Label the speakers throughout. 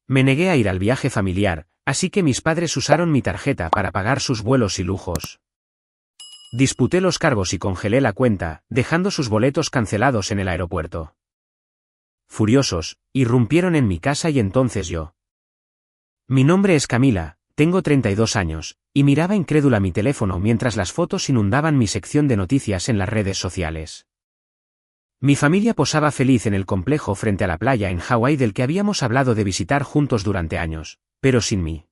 Speaker 1: Me negué a ir al viaje familiar, así que mis padres usaron mi tarjeta para pagar sus vuelos y lujos. Disputé los cargos y congelé la cuenta, dejando sus boletos cancelados en el aeropuerto. Furiosos, irrumpieron en mi casa y entonces yo. Mi nombre es Camila, tengo 32 años, y miraba incrédula mi teléfono mientras las fotos inundaban mi sección de noticias en las redes sociales. Mi familia posaba feliz en el complejo frente a la playa en Hawái del que habíamos hablado de visitar juntos durante años, pero sin mí.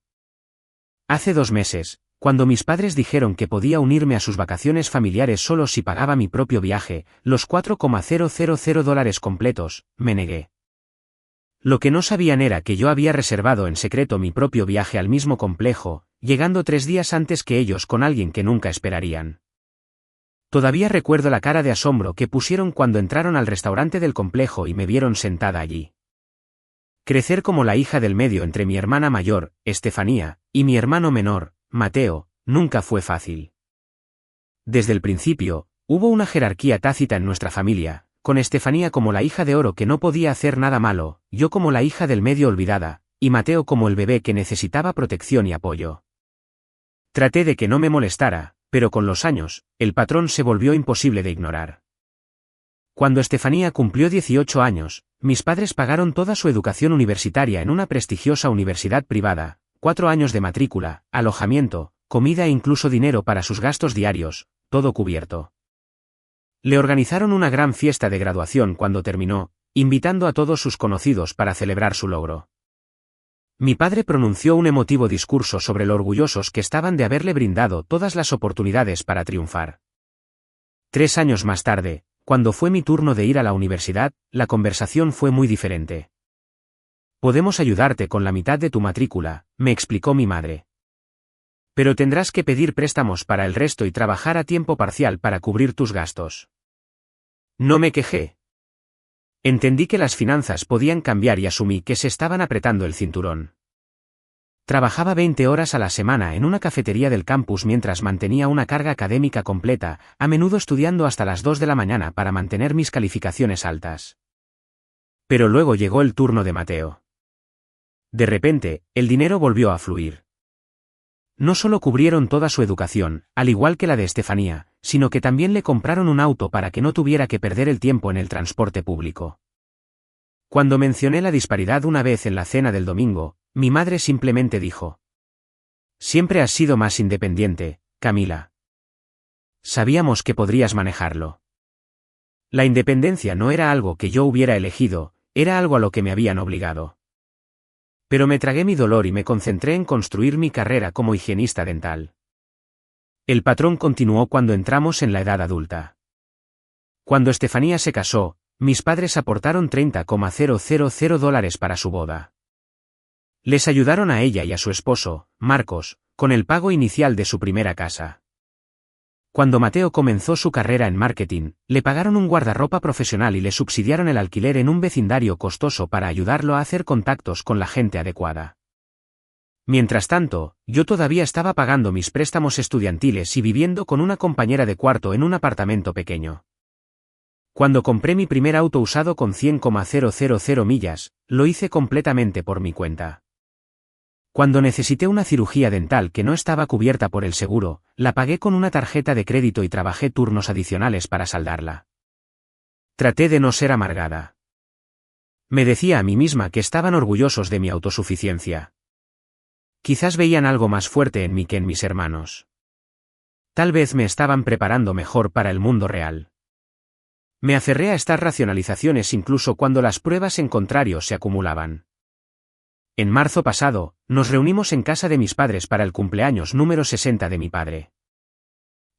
Speaker 1: Hace 2 meses, cuando mis padres dijeron que podía unirme a sus vacaciones familiares solo si pagaba mi propio viaje, los $4,000 completos, me negué. Lo que no sabían era que yo había reservado en secreto mi propio viaje al mismo complejo, llegando 3 días antes que ellos con alguien que nunca esperarían. Todavía recuerdo la cara de asombro que pusieron cuando entraron al restaurante del complejo y me vieron sentada allí. Crecer como la hija del medio entre mi hermana mayor, Estefanía, y mi hermano menor, Mateo, nunca fue fácil. Desde el principio, hubo una jerarquía tácita en nuestra familia, con Estefanía como la hija de oro que no podía hacer nada malo, yo como la hija del medio olvidada, y Mateo como el bebé que necesitaba protección y apoyo. Traté de que no me molestara, pero con los años, el patrón se volvió imposible de ignorar. Cuando Estefanía cumplió 18 años, mis padres pagaron toda su educación universitaria en una prestigiosa universidad privada, 4 años de matrícula, alojamiento, comida e incluso dinero para sus gastos diarios, todo cubierto. Le organizaron una gran fiesta de graduación cuando terminó, invitando a todos sus conocidos para celebrar su logro. Mi padre pronunció un emotivo discurso sobre lo orgullosos que estaban de haberle brindado todas las oportunidades para triunfar. 3 años más tarde, cuando fue mi turno de ir a la universidad, la conversación fue muy diferente. Podemos ayudarte con la mitad de tu matrícula, me explicó mi madre. Pero tendrás que pedir préstamos para el resto y trabajar a tiempo parcial para cubrir tus gastos. No me quejé. Entendí que las finanzas podían cambiar y asumí que se estaban apretando el cinturón. Trabajaba 20 horas a la semana en una cafetería del campus mientras mantenía una carga académica completa, a menudo estudiando hasta las 2 de la mañana para mantener mis calificaciones altas. Pero luego llegó el turno de Mateo. De repente, el dinero volvió a fluir. No solo cubrieron toda su educación, al igual que la de Estefanía, sino que también le compraron un auto para que no tuviera que perder el tiempo en el transporte público. Cuando mencioné la disparidad una vez en la cena del domingo, mi madre simplemente dijo: «Siempre has sido más independiente, Camila. Sabíamos que podrías manejarlo». La independencia no era algo que yo hubiera elegido, era algo a lo que me habían obligado. Pero me tragué mi dolor y me concentré en construir mi carrera como higienista dental. El patrón continuó cuando entramos en la edad adulta. Cuando Estefanía se casó, mis padres aportaron $30,000 para su boda. Les ayudaron a ella y a su esposo, Marcos, con el pago inicial de su primera casa. Cuando Mateo comenzó su carrera en marketing, le pagaron un guardarropa profesional y le subsidiaron el alquiler en un vecindario costoso para ayudarlo a hacer contactos con la gente adecuada. Mientras tanto, yo todavía estaba pagando mis préstamos estudiantiles y viviendo con una compañera de cuarto en un apartamento pequeño. Cuando compré mi primer auto usado con 100,000 millas, lo hice completamente por mi cuenta. Cuando necesité una cirugía dental que no estaba cubierta por el seguro, la pagué con una tarjeta de crédito y trabajé turnos adicionales para saldarla. Traté de no ser amargada. Me decía a mí misma que estaban orgullosos de mi autosuficiencia. Quizás veían algo más fuerte en mí que en mis hermanos. Tal vez me estaban preparando mejor para el mundo real. Me aferré a estas racionalizaciones incluso cuando las pruebas en contrario se acumulaban. En marzo pasado, nos reunimos en casa de mis padres para el cumpleaños número 60 de mi padre.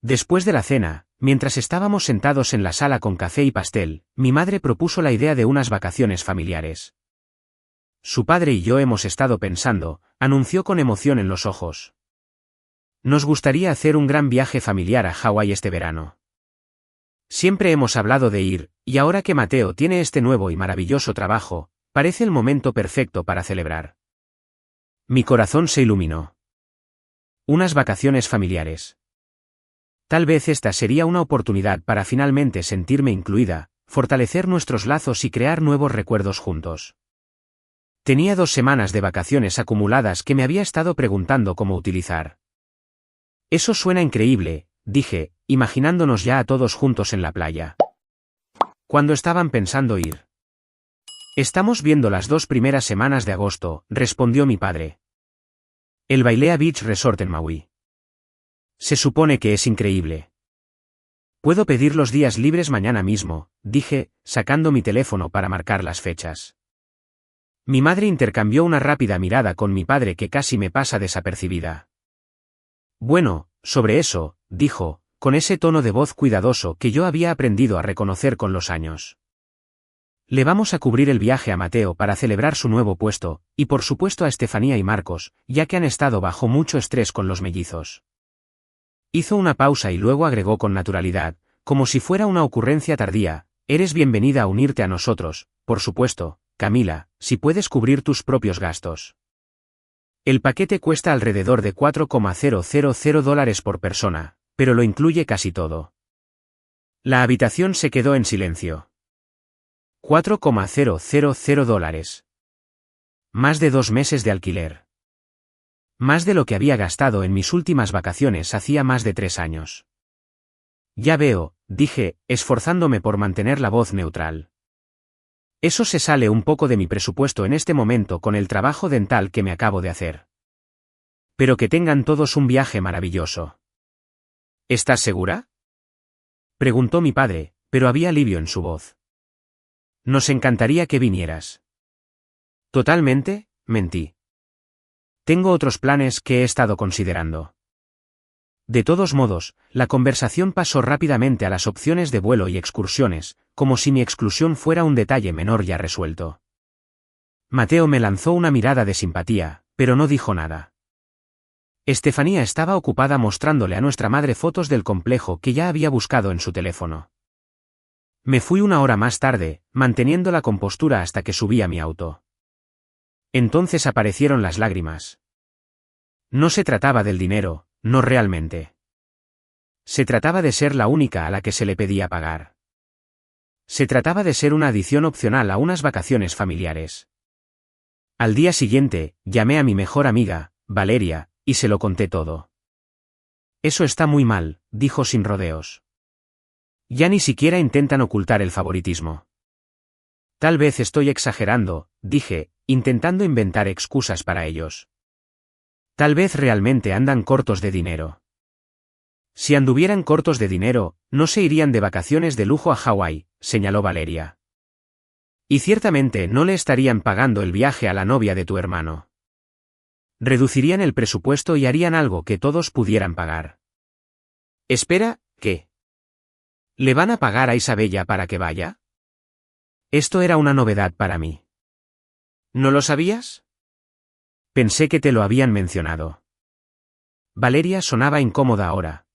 Speaker 1: Después de la cena, mientras estábamos sentados en la sala con café y pastel, mi madre propuso la idea de unas vacaciones familiares. Su padre y yo hemos estado pensando, anunció con emoción en los ojos. Nos gustaría hacer un gran viaje familiar a Hawái este verano. Siempre hemos hablado de ir, y ahora que Mateo tiene este nuevo y maravilloso trabajo, parece el momento perfecto para celebrar. Mi corazón se iluminó. Unas vacaciones familiares. Tal vez esta sería una oportunidad para finalmente sentirme incluida, fortalecer nuestros lazos y crear nuevos recuerdos juntos. Tenía 2 semanas de vacaciones acumuladas que me había estado preguntando cómo utilizar. Eso suena increíble, dije, imaginándonos ya a todos juntos en la playa. ¿Cuándo estaban pensando ir? Estamos viendo las 2 primeras semanas de agosto, respondió mi padre. El Wailea Beach Resort en Maui. Se supone que es increíble. Puedo pedir los días libres mañana mismo, dije, sacando mi teléfono para marcar las fechas. Mi madre intercambió una rápida mirada con mi padre que casi me pasa desapercibida. Bueno, sobre eso, dijo, con ese tono de voz cuidadoso que yo había aprendido a reconocer con los años. Le vamos a cubrir el viaje a Mateo para celebrar su nuevo puesto, y por supuesto a Estefanía y Marcos, ya que han estado bajo mucho estrés con los mellizos. Hizo una pausa y luego agregó con naturalidad, como si fuera una ocurrencia tardía, eres bienvenida a unirte a nosotros, por supuesto, Camila, si puedes cubrir tus propios gastos. El paquete cuesta alrededor de $4,000 por persona, pero lo incluye casi todo. La habitación se quedó en silencio. $4,000. Más de 2 meses de alquiler. Más de lo que había gastado en mis últimas vacaciones hacía más de 3 años. Ya veo, dije, esforzándome por mantener la voz neutral. Eso se sale un poco de mi presupuesto en este momento con el trabajo dental que me acabo de hacer. Pero que tengan todos un viaje maravilloso. ¿Estás segura? Preguntó mi padre, pero había alivio en su voz. Nos encantaría que vinieras. Totalmente, mentí. Tengo otros planes que he estado considerando. De todos modos, la conversación pasó rápidamente a las opciones de vuelo y excursiones, como si mi exclusión fuera un detalle menor ya resuelto. Mateo me lanzó una mirada de simpatía, pero no dijo nada. Estefanía estaba ocupada mostrándole a nuestra madre fotos del complejo que ya había buscado en su teléfono. Me fui 1 hora más tarde, manteniendo la compostura hasta que subí a mi auto. Entonces aparecieron las lágrimas. No se trataba del dinero, no realmente. Se trataba de ser la única a la que se le pedía pagar. Se trataba de ser una adición opcional a unas vacaciones familiares. Al día siguiente, llamé a mi mejor amiga, Valeria, y se lo conté todo. Eso está muy mal, dijo sin rodeos. Ya ni siquiera intentan ocultar el favoritismo. Tal vez estoy exagerando, dije, intentando inventar excusas para ellos. Tal vez realmente andan cortos de dinero. Si anduvieran cortos de dinero, no se irían de vacaciones de lujo a Hawái, señaló Valeria. Y ciertamente no le estarían pagando el viaje a la novia de tu hermano. Reducirían el presupuesto y harían algo que todos pudieran pagar. Espera, ¿qué? ¿Le van a pagar a Isabella para que vaya? Esto era una novedad para mí. ¿No lo sabías? Pensé que te lo habían mencionado. Valeria sonaba incómoda ahora.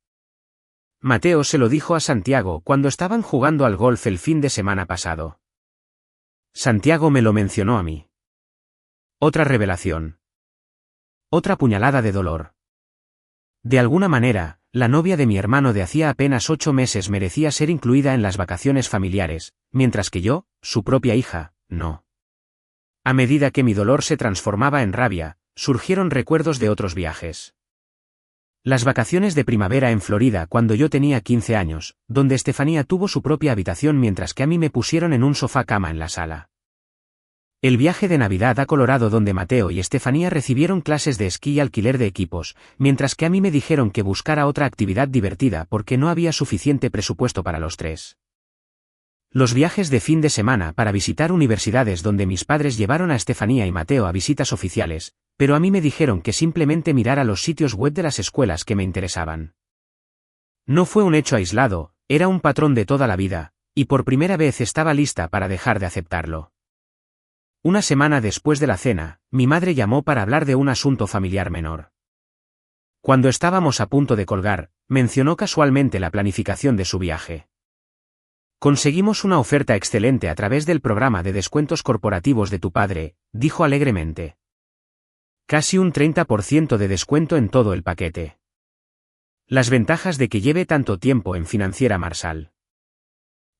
Speaker 1: Mateo se lo dijo a Santiago cuando estaban jugando al golf el fin de semana pasado. Santiago me lo mencionó a mí. Otra revelación. Otra puñalada de dolor. De alguna manera, la novia de mi hermano de hacía apenas 8 meses merecía ser incluida en las vacaciones familiares, mientras que yo, su propia hija, no. A medida que mi dolor se transformaba en rabia, surgieron recuerdos de otros viajes. Las vacaciones de primavera en Florida cuando yo tenía 15 años, donde Estefanía tuvo su propia habitación mientras que a mí me pusieron en un sofá cama en la sala. El viaje de Navidad a Colorado donde Mateo y Estefanía recibieron clases de esquí y alquiler de equipos, mientras que a mí me dijeron que buscara otra actividad divertida porque no había suficiente presupuesto para los 3. Los viajes de fin de semana para visitar universidades donde mis padres llevaron a Estefanía y Mateo a visitas oficiales, pero a mí me dijeron que simplemente mirara los sitios web de las escuelas que me interesaban. No fue un hecho aislado, era un patrón de toda la vida, y por primera vez estaba lista para dejar de aceptarlo. Una semana después de la cena, mi madre llamó para hablar de un asunto familiar menor. Cuando estábamos a punto de colgar, mencionó casualmente la planificación de su viaje. Conseguimos una oferta excelente a través del programa de descuentos corporativos de tu padre, dijo alegremente. Casi un 30% de descuento en todo el paquete. Las ventajas de que lleve tanto tiempo en Financiera Marsal.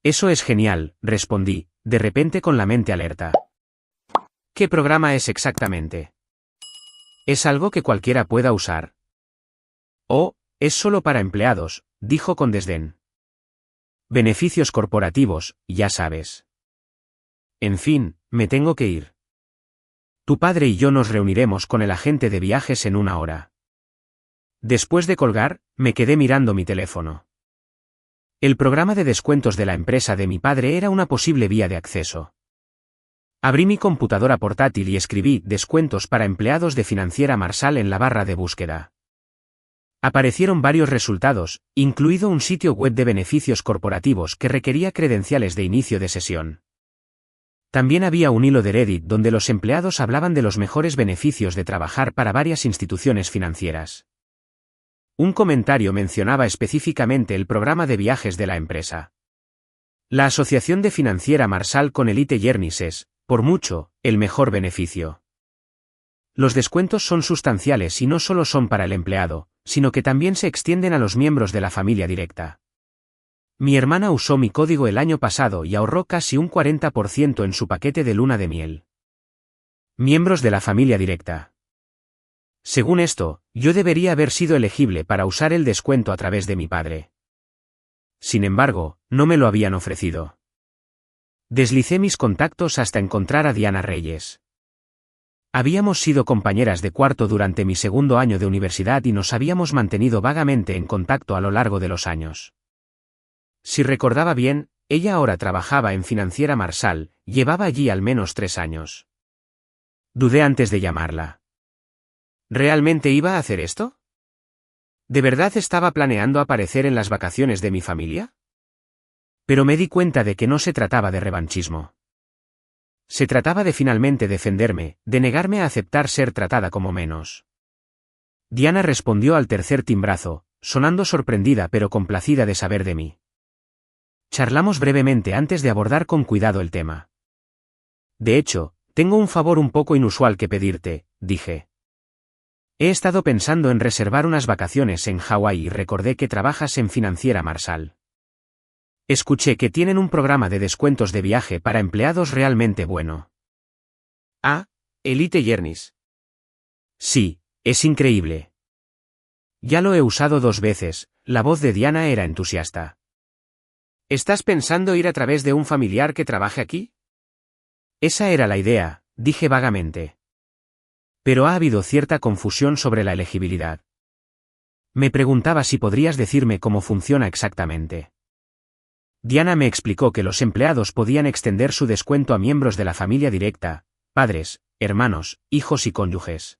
Speaker 1: Eso es genial, respondí, de repente con la mente alerta. ¿Qué programa es exactamente? ¿Es algo que cualquiera pueda usar? Oh, es solo para empleados, dijo con desdén. Beneficios corporativos, ya sabes. En fin, me tengo que ir. Tu padre y yo nos reuniremos con el agente de viajes en 1 hora. Después de colgar, me quedé mirando mi teléfono. El programa de descuentos de la empresa de mi padre era una posible vía de acceso. Abrí mi computadora portátil y escribí descuentos para empleados de Financiera Marshall en la barra de búsqueda. Aparecieron varios resultados, incluido un sitio web de beneficios corporativos que requería credenciales de inicio de sesión. También había un hilo de Reddit donde los empleados hablaban de los mejores beneficios de trabajar para varias instituciones financieras. Un comentario mencionaba específicamente el programa de viajes de la empresa. La asociación de Financiera Marshall con Elite Journeys es, por mucho, el mejor beneficio. Los descuentos son sustanciales y no solo son para el empleado, sino que también se extienden a los miembros de la familia directa. Mi hermana usó mi código el año pasado y ahorró casi un 40% en su paquete de luna de miel. Miembros de la familia directa. Según esto, yo debería haber sido elegible para usar el descuento a través de mi padre. Sin embargo, no me lo habían ofrecido. Deslicé mis contactos hasta encontrar a Diana Reyes. Habíamos sido compañeras de cuarto durante mi segundo año de universidad y nos habíamos mantenido vagamente en contacto a lo largo de los años. Si recordaba bien, ella ahora trabajaba en Financiera Marshall, llevaba allí al menos 3 años. Dudé antes de llamarla. ¿Realmente iba a hacer esto? ¿De verdad estaba planeando aparecer en las vacaciones de mi familia? Pero me di cuenta de que no se trataba de revanchismo. Se trataba de finalmente defenderme, de negarme a aceptar ser tratada como menos. Diana respondió al tercer timbrazo, sonando sorprendida pero complacida de saber de mí. Charlamos brevemente antes de abordar con cuidado el tema. De hecho, tengo un favor un poco inusual que pedirte, dije. He estado pensando en reservar unas vacaciones en Hawái y recordé que trabajas en Financiera Marshall. Escuché que tienen un programa de descuentos de viaje para empleados realmente bueno. Ah, Elite Journeys. Sí, es increíble. Ya lo he usado 2 veces, la voz de Diana era entusiasta. ¿Estás pensando ir a través de un familiar que trabaje aquí? Esa era la idea, dije vagamente. Pero ha habido cierta confusión sobre la elegibilidad. Me preguntaba si podrías decirme cómo funciona exactamente. Diana me explicó que los empleados podían extender su descuento a miembros de la familia directa, padres, hermanos, hijos y cónyuges.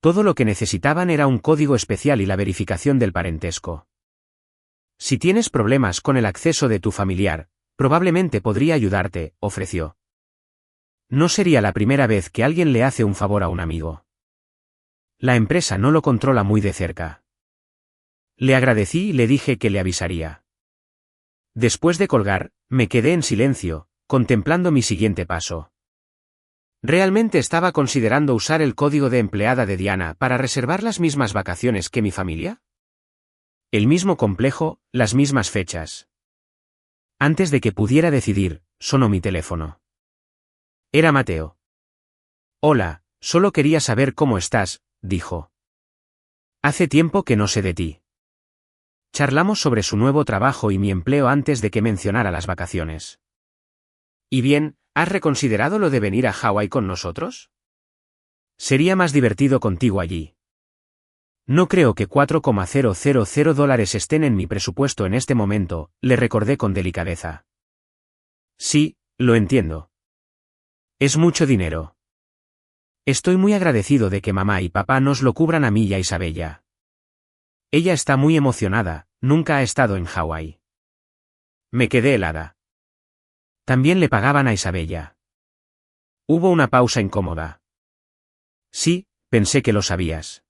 Speaker 1: Todo lo que necesitaban era un código especial y la verificación del parentesco. Si tienes problemas con el acceso de tu familiar, probablemente podría ayudarte, ofreció. No sería la primera vez que alguien le hace un favor a un amigo. La empresa no lo controla muy de cerca. Le agradecí y le dije que le avisaría. Después de colgar, me quedé en silencio, contemplando mi siguiente paso. ¿Realmente estaba considerando usar el código de empleada de Diana para reservar las mismas vacaciones que mi familia? El mismo complejo, las mismas fechas. Antes de que pudiera decidir, sonó mi teléfono. Era Mateo. Hola, solo quería saber cómo estás, dijo. Hace tiempo que no sé de ti. Charlamos sobre su nuevo trabajo y mi empleo antes de que mencionara las vacaciones. ¿Y bien, has reconsiderado lo de venir a Hawái con nosotros? Sería más divertido contigo allí. No creo que $4,000 estén en mi presupuesto en este momento, le recordé con delicadeza. Sí, lo entiendo. Es mucho dinero. Estoy muy agradecido de que mamá y papá nos lo cubran a mí y a Isabella. Ella está muy emocionada, nunca ha estado en Hawái. Me quedé helada. También le pagaban a Isabella. Hubo una pausa incómoda. Sí, pensé que lo sabías.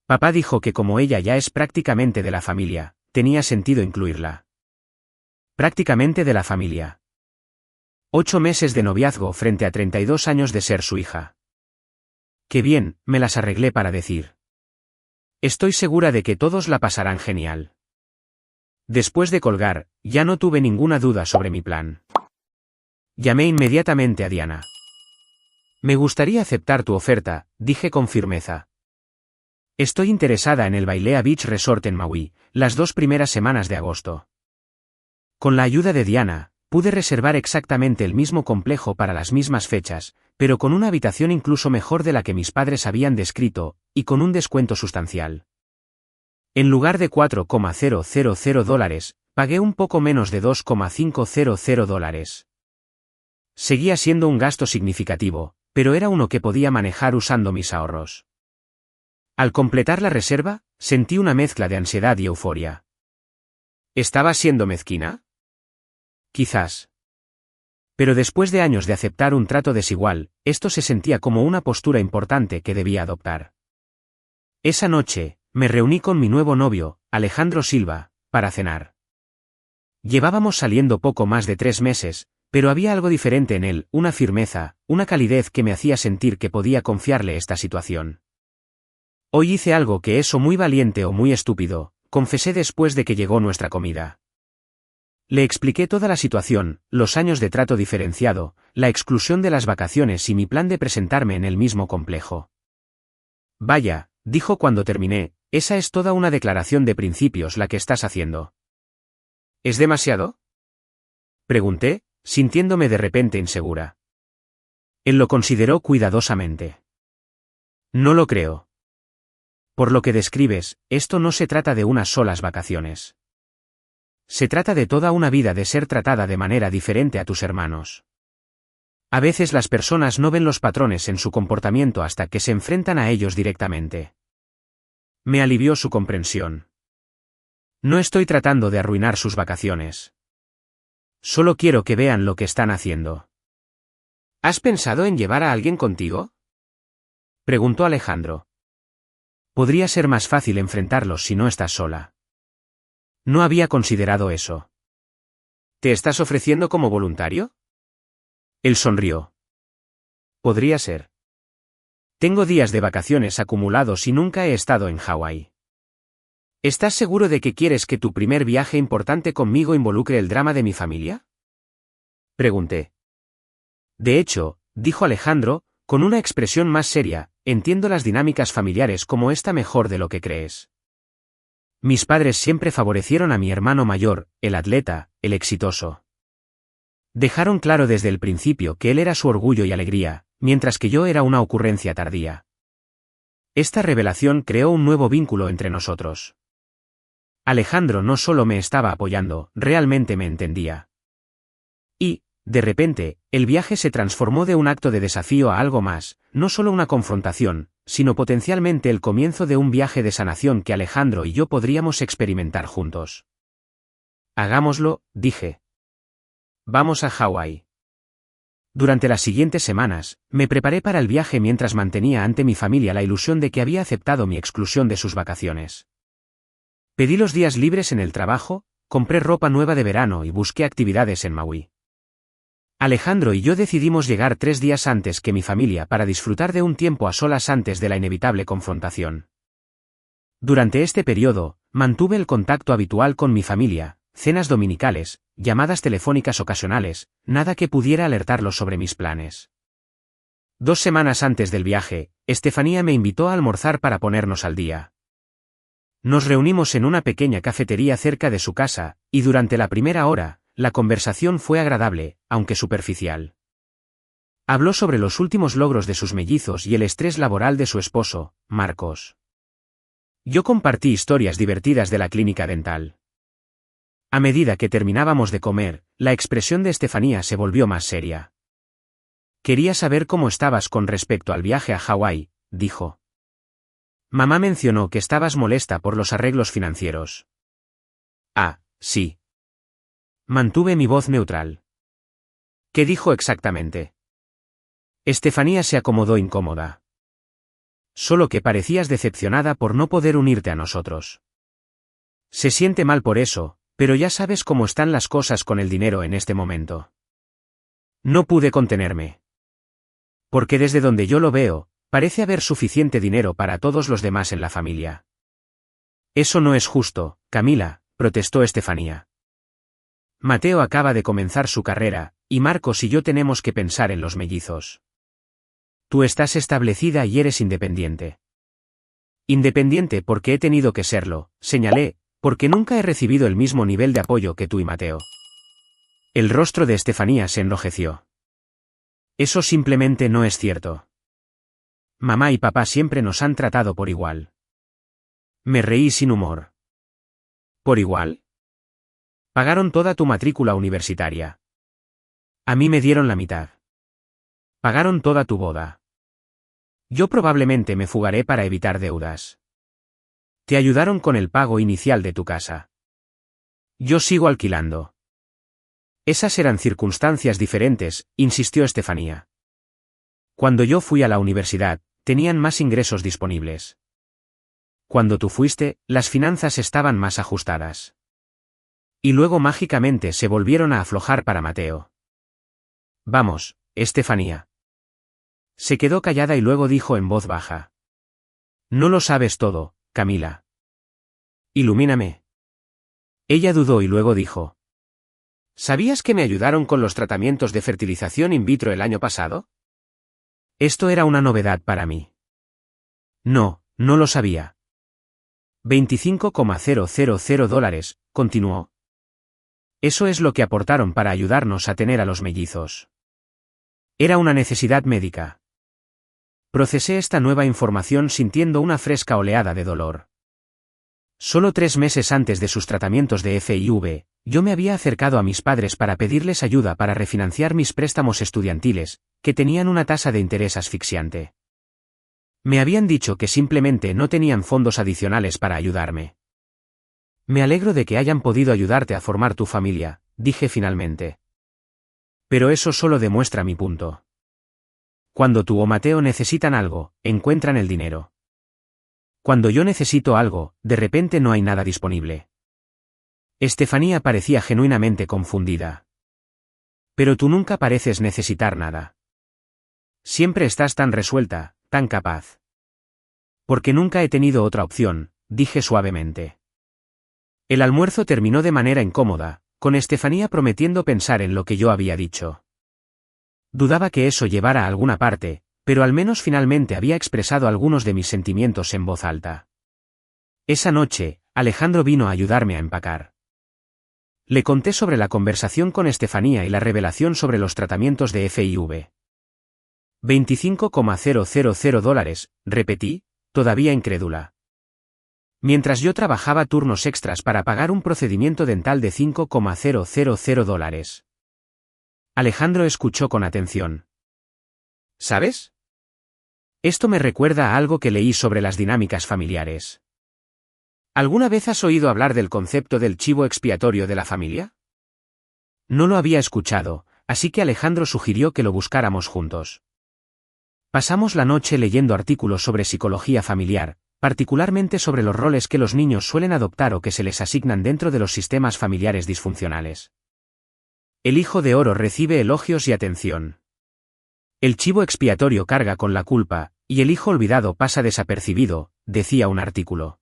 Speaker 1: Papá dijo que como ella ya es prácticamente de la familia, tenía sentido incluirla. Prácticamente de la familia. 8 meses de noviazgo frente a 32 años de ser su hija. Qué bien, me las arreglé para decir. Estoy segura de que todos la pasarán genial. Después de colgar, ya no tuve ninguna duda sobre mi plan. Llamé inmediatamente a Diana. Me gustaría aceptar tu oferta, dije con firmeza. Estoy interesada en el Wailea Beach Resort en Maui, las 2 primeras semanas de agosto. Con la ayuda de Diana, pude reservar exactamente el mismo complejo para las mismas fechas, pero con una habitación incluso mejor de la que mis padres habían descrito, y con un descuento sustancial. En lugar de $4,000, pagué un poco menos de $2,500. Seguía siendo un gasto significativo, pero era uno que podía manejar usando mis ahorros. Al completar la reserva, sentí una mezcla de ansiedad y euforia. ¿Estaba siendo mezquina? Quizás. Pero después de años de aceptar un trato desigual, esto se sentía como una postura importante que debía adoptar. Esa noche, me reuní con mi nuevo novio, Alejandro Silva, para cenar. Llevábamos saliendo poco más de 3 meses, pero había algo diferente en él, una firmeza, una calidez que me hacía sentir que podía confiarle esta situación. Hoy hice algo que es o muy valiente o muy estúpido, confesé después de que llegó nuestra comida. Le expliqué toda la situación, los años de trato diferenciado, la exclusión de las vacaciones y mi plan de presentarme en el mismo complejo. Vaya, dijo cuando terminé, esa es toda una declaración de principios la que estás haciendo. ¿Es demasiado? Pregunté, sintiéndome de repente insegura. Él lo consideró cuidadosamente. No lo creo. Por lo que describes, esto no se trata de unas solas vacaciones. Se trata de toda una vida de ser tratada de manera diferente a tus hermanos. A veces las personas no ven los patrones en su comportamiento hasta que se enfrentan a ellos directamente. Me alivió su comprensión. No estoy tratando de arruinar sus vacaciones. Solo quiero que vean lo que están haciendo. ¿Has pensado en llevar a alguien contigo? Preguntó Alejandro. Podría ser más fácil enfrentarlos si no estás sola. No había considerado eso. ¿Te estás ofreciendo como voluntario? Él sonrió. Podría ser. Tengo días de vacaciones acumulados y nunca he estado en Hawái. ¿Estás seguro de que quieres que tu primer viaje importante conmigo involucre el drama de mi familia? Pregunté. De hecho, dijo Alejandro, con una expresión más seria, entiendo las dinámicas familiares como esta mejor de lo que crees. Mis padres siempre favorecieron a mi hermano mayor, el atleta, el exitoso. Dejaron claro desde el principio que él era su orgullo y alegría, mientras que yo era una ocurrencia tardía. Esta revelación creó un nuevo vínculo entre nosotros. Alejandro no solo me estaba apoyando, realmente me entendía. Y, de repente, el viaje se transformó de un acto de desafío a algo más, no solo una confrontación, sino potencialmente el comienzo de un viaje de sanación que Alejandro y yo podríamos experimentar juntos. Hagámoslo, dije. Vamos a Hawái. Durante las siguientes semanas, me preparé para el viaje mientras mantenía ante mi familia la ilusión de que había aceptado mi exclusión de sus vacaciones. Pedí los días libres en el trabajo, compré ropa nueva de verano y busqué actividades en Maui. Alejandro y yo decidimos llegar 3 días antes que mi familia para disfrutar de un tiempo a solas antes de la inevitable confrontación. Durante este periodo, mantuve el contacto habitual con mi familia, cenas dominicales, llamadas telefónicas ocasionales, nada que pudiera alertarlos sobre mis planes. 2 semanas antes del viaje, Estefanía me invitó a almorzar para ponernos al día. Nos reunimos en una pequeña cafetería cerca de su casa, y durante la primera hora, la conversación fue agradable, aunque superficial. Habló sobre los últimos logros de sus mellizos y el estrés laboral de su esposo, Marcos. Yo compartí historias divertidas de la clínica dental. A medida que terminábamos de comer, la expresión de Estefanía se volvió más seria. Quería saber cómo estabas con respecto al viaje a Hawái, dijo. Mamá mencionó que estabas molesta por los arreglos financieros. Ah, sí. Mantuve mi voz neutral. ¿Qué dijo exactamente? Estefanía se acomodó incómoda. Solo que parecías decepcionada por no poder unirte a nosotros. Se siente mal por eso, pero ya sabes cómo están las cosas con el dinero en este momento. No pude contenerme. Porque desde donde yo lo veo, parece haber suficiente dinero para todos los demás en la familia. Eso no es justo, Camila, protestó Estefanía. Mateo acaba de comenzar su carrera, y Marcos y yo tenemos que pensar en los mellizos. Tú estás establecida y eres independiente. Independiente porque he tenido que serlo, señalé, porque nunca he recibido el mismo nivel de apoyo que tú y Mateo. El rostro de Estefanía se enrojeció. Eso simplemente no es cierto. Mamá y papá siempre nos han tratado por igual. Me reí sin humor. ¿Por igual? Pagaron toda tu matrícula universitaria. A mí me dieron la mitad. Pagaron toda tu boda. Yo probablemente me fugaré para evitar deudas. Te ayudaron con el pago inicial de tu casa. Yo sigo alquilando. Esas eran circunstancias diferentes, insistió Estefanía. Cuando yo fui a la universidad, tenían más ingresos disponibles. Cuando tú fuiste, las finanzas estaban más ajustadas. Y luego mágicamente se volvieron a aflojar para Mateo. Vamos, Estefanía. Se quedó callada y luego dijo en voz baja. No lo sabes todo, Camila. Ilumíname. Ella dudó y luego dijo. ¿Sabías que me ayudaron con los tratamientos de fertilización in vitro el año pasado? Esto era una novedad para mí. No, no lo sabía. $25,000, continuó. Eso es lo que aportaron para ayudarnos a tener a los mellizos. Era una necesidad médica. Procesé esta nueva información sintiendo una fresca oleada de dolor. Solo 3 meses antes de sus tratamientos de FIV, yo me había acercado a mis padres para pedirles ayuda para refinanciar mis préstamos estudiantiles, que tenían una tasa de interés asfixiante. Me habían dicho que simplemente no tenían fondos adicionales para ayudarme. Me alegro de que hayan podido ayudarte a formar tu familia, dije finalmente. Pero eso solo demuestra mi punto. Cuando tú o Mateo necesitan algo, encuentran el dinero. Cuando yo necesito algo, de repente no hay nada disponible. Estefanía parecía genuinamente confundida. Pero tú nunca pareces necesitar nada. Siempre estás tan resuelta, tan capaz. Porque nunca he tenido otra opción, dije suavemente. El almuerzo terminó de manera incómoda, con Estefanía prometiendo pensar en lo que yo había dicho. Dudaba que eso llevara a alguna parte, pero al menos finalmente había expresado algunos de mis sentimientos en voz alta. Esa noche, Alejandro vino a ayudarme a empacar. Le conté sobre la conversación con Estefanía y la revelación sobre los tratamientos de FIV. $25,000, repetí, todavía incrédula. Mientras yo trabajaba turnos extras para pagar un procedimiento dental de $5,000. Alejandro escuchó con atención. ¿Sabes? Esto me recuerda a algo que leí sobre las dinámicas familiares. ¿Alguna vez has oído hablar del concepto del chivo expiatorio de la familia? No lo había escuchado, así que Alejandro sugirió que lo buscáramos juntos. Pasamos la noche leyendo artículos sobre psicología familiar, particularmente sobre los roles que los niños suelen adoptar o que se les asignan dentro de los sistemas familiares disfuncionales. El hijo de oro recibe elogios y atención. El chivo expiatorio carga con la culpa, y el hijo olvidado pasa desapercibido, decía un artículo.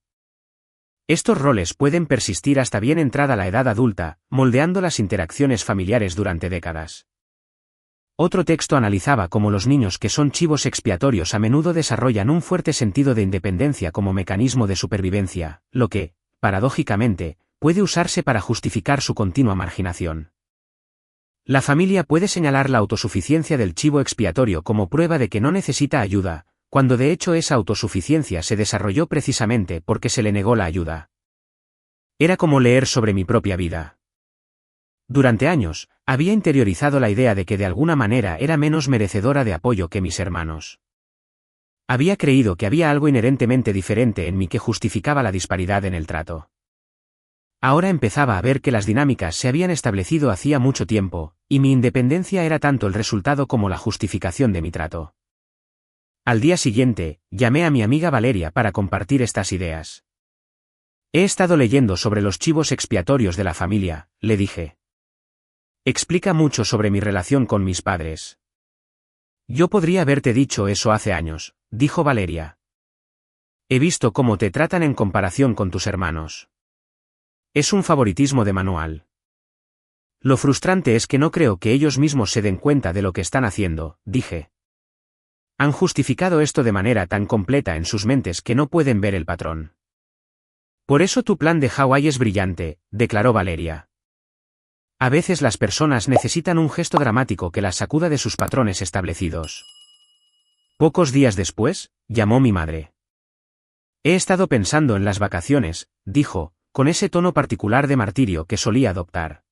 Speaker 1: Estos roles pueden persistir hasta bien entrada la edad adulta, moldeando las interacciones familiares durante décadas. Otro texto analizaba cómo los niños que son chivos expiatorios a menudo desarrollan un fuerte sentido de independencia como mecanismo de supervivencia, lo que, paradójicamente, puede usarse para justificar su continua marginación. La familia puede señalar la autosuficiencia del chivo expiatorio como prueba de que no necesita ayuda, cuando de hecho esa autosuficiencia se desarrolló precisamente porque se le negó la ayuda. Era como leer sobre mi propia vida. Durante años, había interiorizado la idea de que de alguna manera era menos merecedora de apoyo que mis hermanos. Había creído que había algo inherentemente diferente en mí que justificaba la disparidad en el trato. Ahora empezaba a ver que las dinámicas se habían establecido hacía mucho tiempo, y mi independencia era tanto el resultado como la justificación de mi trato. Al día siguiente, llamé a mi amiga Valeria para compartir estas ideas. He estado leyendo sobre los chivos expiatorios de la familia, le dije. Explica mucho sobre mi relación con mis padres. Yo podría haberte dicho eso hace años, dijo Valeria. He visto cómo te tratan en comparación con tus hermanos. Es un favoritismo de manual. Lo frustrante es que no creo que ellos mismos se den cuenta de lo que están haciendo, dije. Han justificado esto de manera tan completa en sus mentes que no pueden ver el patrón. Por eso tu plan de Hawái es brillante, declaró Valeria. A veces las personas necesitan un gesto dramático que las sacuda de sus patrones establecidos. Pocos días después, llamó mi madre. He estado pensando en las vacaciones, dijo, con ese tono particular de martirio que solía adoptar.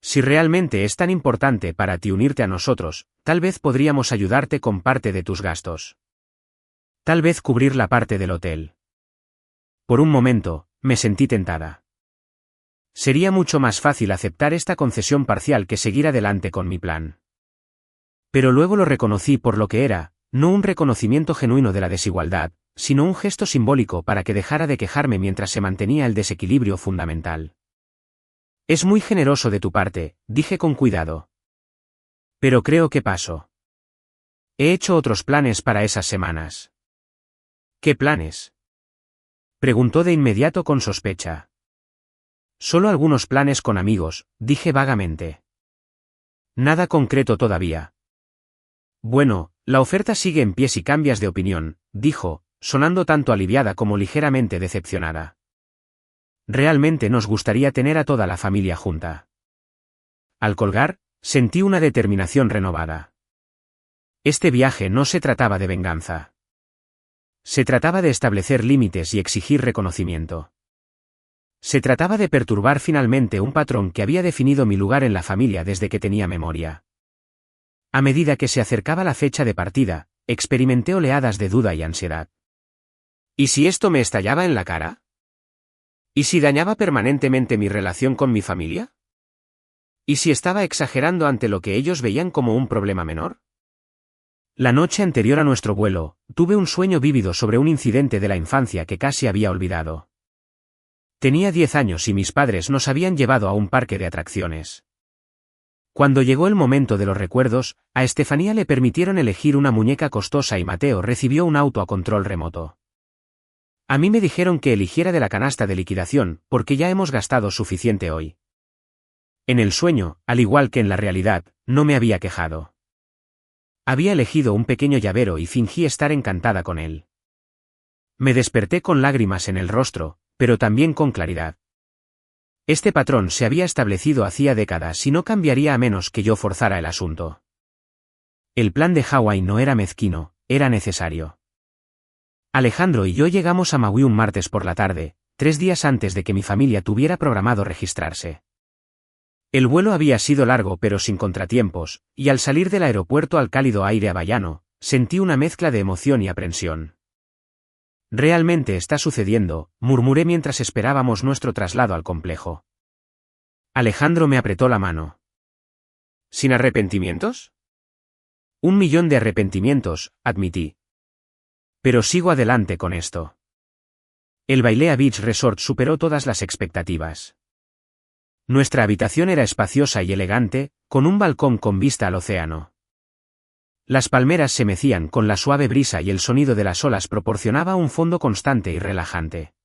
Speaker 1: Si realmente es tan importante para ti unirte a nosotros, tal vez podríamos ayudarte con parte de tus gastos. Tal vez cubrir la parte del hotel. Por un momento, me sentí tentada. Sería mucho más fácil aceptar esta concesión parcial que seguir adelante con mi plan. Pero luego lo reconocí por lo que era, no un reconocimiento genuino de la desigualdad, sino un gesto simbólico para que dejara de quejarme mientras se mantenía el desequilibrio fundamental. Es muy generoso de tu parte, dije con cuidado. Pero creo que paso. He hecho otros planes para esas semanas. ¿Qué planes? Preguntó de inmediato con sospecha. Solo algunos planes con amigos, dije vagamente. Nada concreto todavía. Bueno, la oferta sigue en pie si cambias de opinión, dijo, sonando tanto aliviada como ligeramente decepcionada. Realmente nos gustaría tener a toda la familia junta. Al colgar, sentí una determinación renovada. Este viaje no se trataba de venganza. Se trataba de establecer límites y exigir reconocimiento. Se trataba de perturbar finalmente un patrón que había definido mi lugar en la familia desde que tenía memoria. A medida que se acercaba la fecha de partida, experimenté oleadas de duda y ansiedad. ¿Y si esto me estallaba en la cara? ¿Y si dañaba permanentemente mi relación con mi familia? ¿Y si estaba exagerando ante lo que ellos veían como un problema menor? La noche anterior a nuestro vuelo, tuve un sueño vívido sobre un incidente de la infancia que casi había olvidado. Tenía 10 años y mis padres nos habían llevado a un parque de atracciones. Cuando llegó el momento de los recuerdos, a Estefanía le permitieron elegir una muñeca costosa y Mateo recibió un auto a control remoto. A mí me dijeron que eligiera de la canasta de liquidación, porque ya hemos gastado suficiente hoy. En el sueño, al igual que en la realidad, no me había quejado. Había elegido un pequeño llavero y fingí estar encantada con él. Me desperté con lágrimas en el rostro, pero también con claridad. Este patrón se había establecido hacía décadas y no cambiaría a menos que yo forzara el asunto. El plan de Hawái no era mezquino, era necesario. Alejandro y yo llegamos a Maui un martes por la tarde, 3 días antes de que mi familia tuviera programado registrarse. El vuelo había sido largo pero sin contratiempos, y al salir del aeropuerto al cálido aire hawaiano, sentí una mezcla de emoción y aprensión. Realmente está sucediendo, murmuré mientras esperábamos nuestro traslado al complejo. Alejandro me apretó la mano. ¿Sin arrepentimientos? 1.000.000 de arrepentimientos, admití. Pero sigo adelante con esto. El Wailea Beach Resort superó todas las expectativas. Nuestra habitación era espaciosa y elegante, con un balcón con vista al océano. Las palmeras se mecían con la suave brisa y el sonido de las olas proporcionaba un fondo constante y relajante.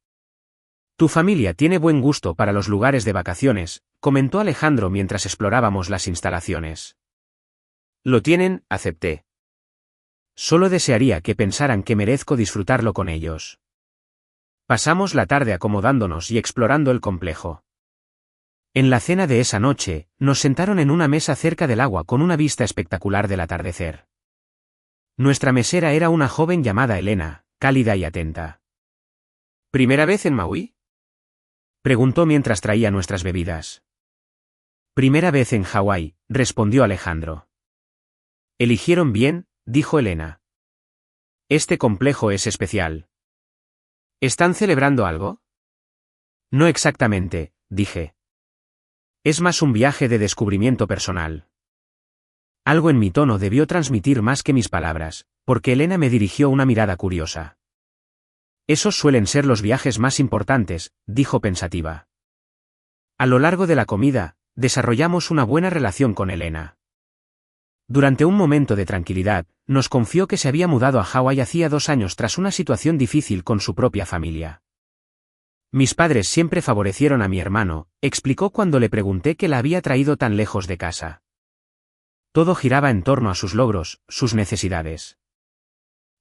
Speaker 1: Tu familia tiene buen gusto para los lugares de vacaciones, comentó Alejandro mientras explorábamos las instalaciones. Lo tienen, acepté. Solo desearía que pensaran que merezco disfrutarlo con ellos. Pasamos la tarde acomodándonos y explorando el complejo. En la cena de esa noche, nos sentaron en una mesa cerca del agua con una vista espectacular del atardecer. Nuestra mesera era una joven llamada Elena, cálida y atenta. ¿Primera vez en Maui?, preguntó mientras traía nuestras bebidas. Primera vez en Hawái, respondió Alejandro. Eligieron bien, dijo Elena. Este complejo es especial. ¿Están celebrando algo? No exactamente, dije. Es más un viaje de descubrimiento personal. Algo en mi tono debió transmitir más que mis palabras, porque Elena me dirigió una mirada curiosa. Esos suelen ser los viajes más importantes, dijo pensativa. A lo largo de la comida, desarrollamos una buena relación con Elena. Durante un momento de tranquilidad, nos confió que se había mudado a Hawái hacía 2 años tras una situación difícil con su propia familia. Mis padres siempre favorecieron a mi hermano, explicó cuando le pregunté qué la había traído tan lejos de casa. Todo giraba en torno a sus logros, sus necesidades.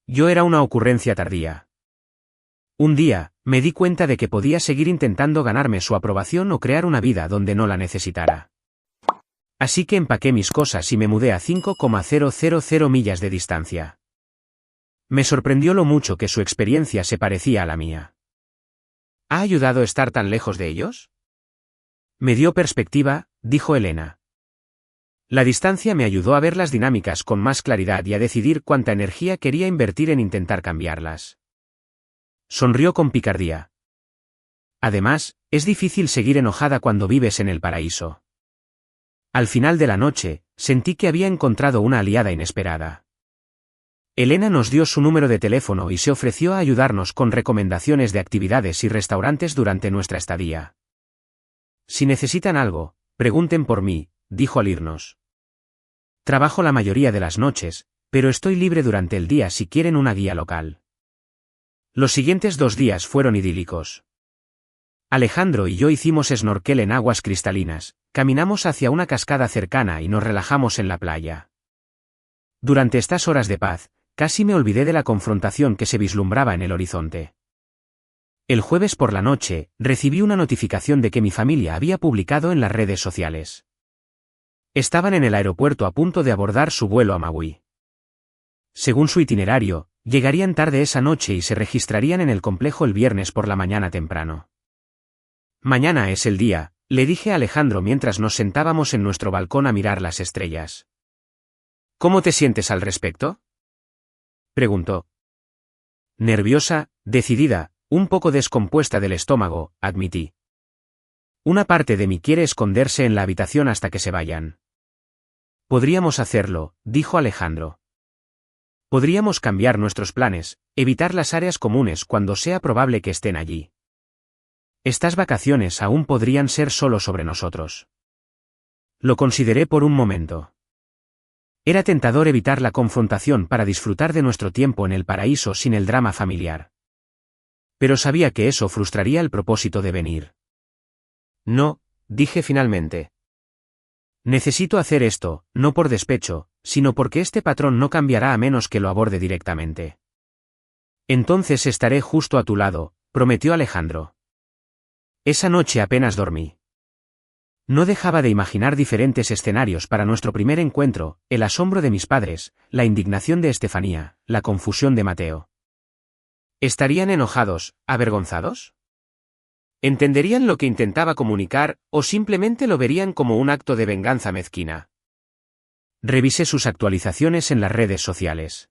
Speaker 1: Yo era una ocurrencia tardía. Un día, me di cuenta de que podía seguir intentando ganarme su aprobación o crear una vida donde no la necesitara. Así que empaqué mis cosas y me mudé a 5,000 millas de distancia. Me sorprendió lo mucho que su experiencia se parecía a la mía. ¿Ha ayudado estar tan lejos de ellos? Me dio perspectiva, dijo Elena. La distancia me ayudó a ver las dinámicas con más claridad y a decidir cuánta energía quería invertir en intentar cambiarlas. Sonrió con picardía. Además, es difícil seguir enojada cuando vives en el paraíso. Al final de la noche, sentí que había encontrado una aliada inesperada. Elena nos dio su número de teléfono y se ofreció a ayudarnos con recomendaciones de actividades y restaurantes durante nuestra estadía. Si necesitan algo, pregunten por mí, dijo al irnos. Trabajo la mayoría de las noches, pero estoy libre durante el día si quieren una guía local. Los siguientes 2 días fueron idílicos. Alejandro y yo hicimos snorkel en aguas cristalinas, caminamos hacia una cascada cercana y nos relajamos en la playa. Durante estas horas de paz, casi me olvidé de la confrontación que se vislumbraba en el horizonte. El jueves por la noche, recibí una notificación de que mi familia había publicado en las redes sociales. Estaban en el aeropuerto a punto de abordar su vuelo a Maui. Según su itinerario, llegarían tarde esa noche y se registrarían en el complejo el viernes por la mañana temprano. Mañana es el día, le dije a Alejandro mientras nos sentábamos en nuestro balcón a mirar las estrellas. ¿Cómo te sientes al respecto?, preguntó. Nerviosa, decidida, un poco descompuesta del estómago, admití. Una parte de mí quiere esconderse en la habitación hasta que se vayan. Podríamos hacerlo, dijo Alejandro. Podríamos cambiar nuestros planes, evitar las áreas comunes cuando sea probable que estén allí. Estas vacaciones aún podrían ser solo sobre nosotros. Lo consideré por un momento. Era tentador evitar la confrontación para disfrutar de nuestro tiempo en el paraíso sin el drama familiar. Pero sabía que eso frustraría el propósito de venir. No, dije finalmente. Necesito hacer esto, no por despecho, sino porque este patrón no cambiará a menos que lo aborde directamente. Entonces estaré justo a tu lado, prometió Alejandro. Esa noche apenas dormí. No dejaba de imaginar diferentes escenarios para nuestro primer encuentro, el asombro de mis padres, la indignación de Estefanía, la confusión de Mateo. ¿Estarían enojados, avergonzados? ¿Entenderían lo que intentaba comunicar, o simplemente lo verían como un acto de venganza mezquina? Revisé sus actualizaciones en las redes sociales.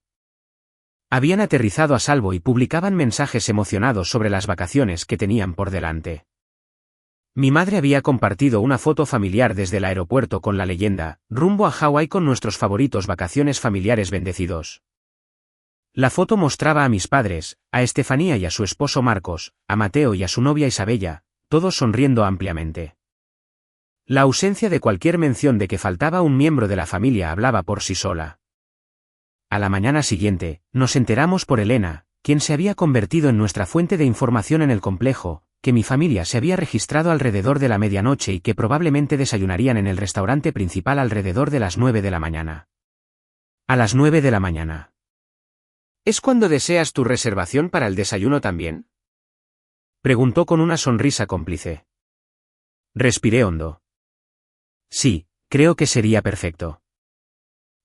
Speaker 1: Habían aterrizado a salvo y publicaban mensajes emocionados sobre las vacaciones que tenían por delante. Mi madre había compartido una foto familiar desde el aeropuerto con la leyenda, rumbo a Hawái con nuestros favoritos vacaciones familiares bendecidos. La foto mostraba a mis padres, a Estefanía y a su esposo Marcos, a Mateo y a su novia Isabella, todos sonriendo ampliamente. La ausencia de cualquier mención de que faltaba un miembro de la familia hablaba por sí sola. A la mañana siguiente, nos enteramos por Elena, quien se había convertido en nuestra fuente de información en el complejo, que mi familia se había registrado alrededor de la medianoche y que probablemente desayunarían en el restaurante principal alrededor de las 9 de la mañana. A las 9 de la mañana. ¿Es cuando deseas tu reservación para el desayuno también?, preguntó con una sonrisa cómplice. Respiré hondo. Sí, creo que sería perfecto.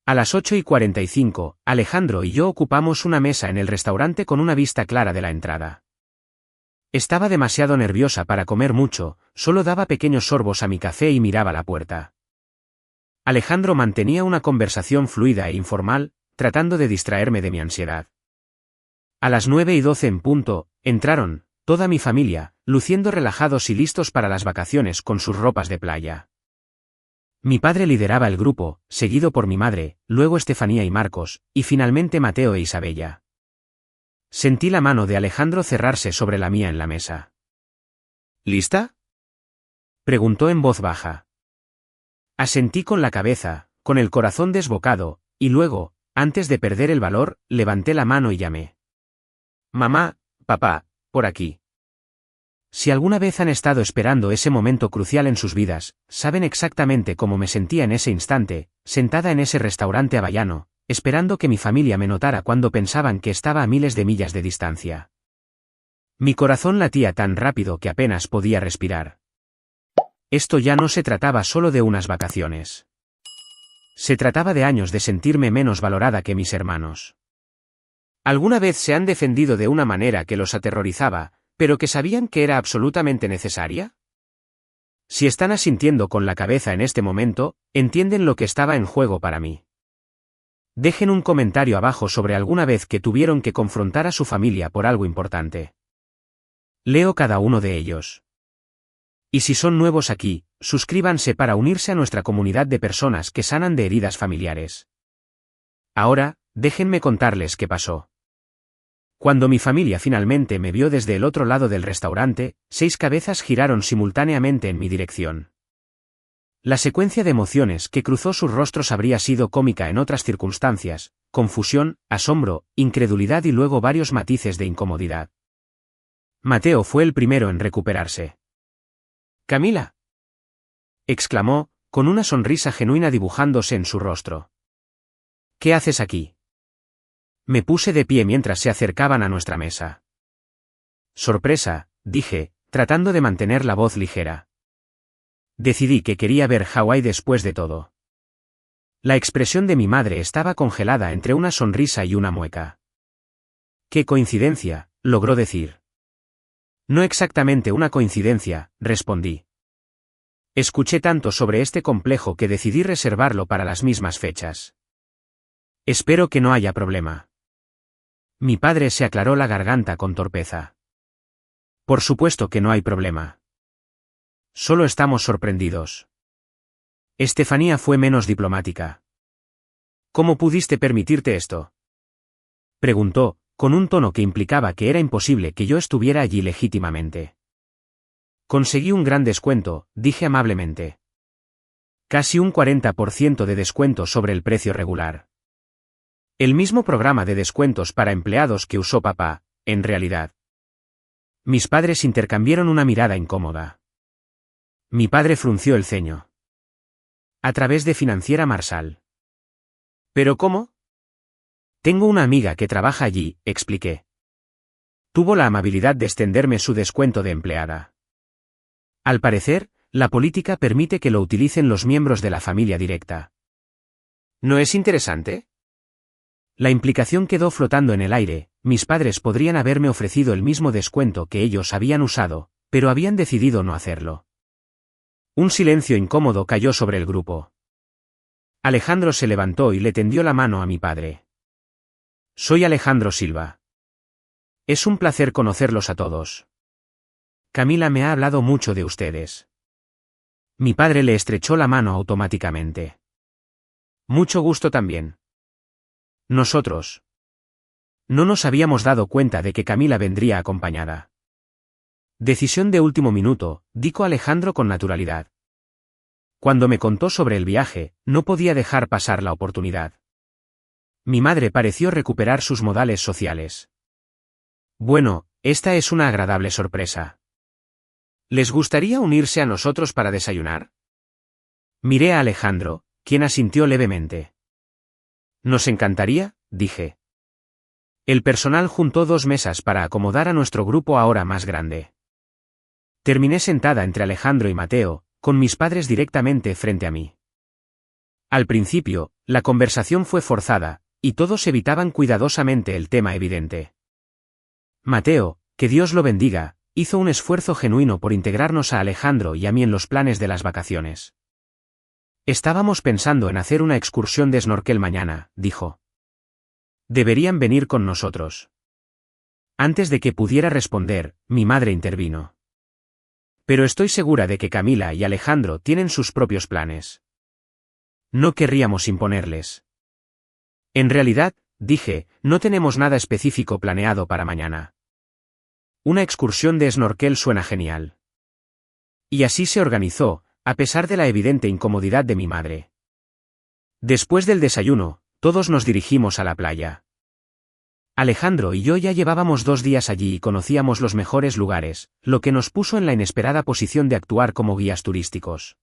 Speaker 1: A las 8:45, Alejandro y yo ocupamos una mesa en el restaurante con una vista clara de la entrada. Estaba demasiado nerviosa para comer mucho, solo daba pequeños sorbos a mi café y miraba la puerta. Alejandro mantenía una conversación fluida e informal, tratando de distraerme de mi ansiedad. A las 9:12 en punto, entraron, toda mi familia, luciendo relajados y listos para las vacaciones con sus ropas de playa. Mi padre lideraba el grupo, seguido por mi madre, luego Estefanía y Marcos, y finalmente Mateo e Isabella. Sentí la mano de Alejandro cerrarse sobre la mía en la mesa. ¿Lista?, preguntó en voz baja. Asentí con la cabeza, con el corazón desbocado, y luego, antes de perder el valor, levanté la mano y llamé. Mamá, papá, por aquí. Si alguna vez han estado esperando ese momento crucial en sus vidas, saben exactamente cómo me sentía en ese instante, sentada en ese restaurante hawaiano, esperando que mi familia me notara cuando pensaban que estaba a miles de millas de distancia. Mi corazón latía tan rápido que apenas podía respirar. Esto ya no se trataba solo de unas vacaciones. Se trataba de años de sentirme menos valorada que mis hermanos. ¿Alguna vez se han defendido de una manera que los aterrorizaba, pero que sabían que era absolutamente necesaria? Si están asintiendo con la cabeza en este momento, entienden lo que estaba en juego para mí. Dejen un comentario abajo sobre alguna vez que tuvieron que confrontar a su familia por algo importante. Leo cada uno de ellos. Y si son nuevos aquí, suscríbanse para unirse a nuestra comunidad de personas que sanan de heridas familiares. Ahora, déjenme contarles qué pasó. Cuando mi familia finalmente me vio desde el otro lado del restaurante, 6 cabezas giraron simultáneamente en mi dirección. La secuencia de emociones que cruzó sus rostros habría sido cómica en otras circunstancias: confusión, asombro, incredulidad y luego varios matices de incomodidad. Mateo fue el primero en recuperarse. «Camila», exclamó, con una sonrisa genuina dibujándose en su rostro. «¿Qué haces aquí?» Me puse de pie mientras se acercaban a nuestra mesa. «Sorpresa», dije, tratando de mantener la voz ligera. Decidí que quería ver Hawái después de todo. La expresión de mi madre estaba congelada entre una sonrisa y una mueca. «¡Qué coincidencia!», logró decir. «No exactamente una coincidencia», respondí. Escuché tanto sobre este complejo que decidí reservarlo para las mismas fechas. «Espero que no haya problema». Mi padre se aclaró la garganta con torpeza. «Por supuesto que no hay problema. Solo estamos sorprendidos». Estefanía fue menos diplomática. «¿Cómo pudiste permitirte esto?», preguntó, con un tono que implicaba que era imposible que yo estuviera allí legítimamente. «Conseguí un gran descuento», dije amablemente. «Casi un 40% de descuento sobre el precio regular. El mismo programa de descuentos para empleados que usó papá, en realidad». Mis padres intercambiaron una mirada incómoda. Mi padre frunció el ceño. «A través de Financiera Marsal». «¿Pero cómo?». «Tengo una amiga que trabaja allí», expliqué. Tuvo la amabilidad de extenderme su descuento de empleada. Al parecer, la política permite que lo utilicen los miembros de la familia directa. ¿No es interesante?». La implicación quedó flotando en el aire. Mis padres podrían haberme ofrecido el mismo descuento que ellos habían usado, pero habían decidido no hacerlo. Un silencio incómodo cayó sobre el grupo. Alejandro se levantó y le tendió la mano a mi padre. «Soy Alejandro Silva. Es un placer conocerlos a todos. Camila me ha hablado mucho de ustedes». Mi padre le estrechó la mano automáticamente. «Mucho gusto también». Nosotros no nos habíamos dado cuenta de que Camila vendría acompañada. «Decisión de último minuto», dijo Alejandro con naturalidad. Cuando me contó sobre el viaje, no podía dejar pasar la oportunidad. Mi madre pareció recuperar sus modales sociales. «Bueno, esta es una agradable sorpresa. ¿Les gustaría unirse a nosotros para desayunar?». Miré a Alejandro, quien asintió levemente. «Nos encantaría», dije. El personal juntó 2 mesas para acomodar a nuestro grupo ahora más grande. Terminé sentada entre Alejandro y Mateo, con mis padres directamente frente a mí. Al principio, la conversación fue forzada, y todos evitaban cuidadosamente el tema evidente. Mateo, que Dios lo bendiga, hizo un esfuerzo genuino por integrarnos a Alejandro y a mí en los planes de las vacaciones. «Estábamos pensando en hacer una excursión de snorkel mañana», dijo. «Deberían venir con nosotros». Antes de que pudiera responder, mi madre intervino. «Pero estoy segura de que Camila y Alejandro tienen sus propios planes. No querríamos imponerles». «En realidad», dije, «no tenemos nada específico planeado para mañana. Una excursión de snorkel suena genial». Y así se organizó, a pesar de la evidente incomodidad de mi madre. Después del desayuno, todos nos dirigimos a la playa. Alejandro y yo ya llevábamos 2 días allí y conocíamos los mejores lugares, lo que nos puso en la inesperada posición de actuar como guías turísticos.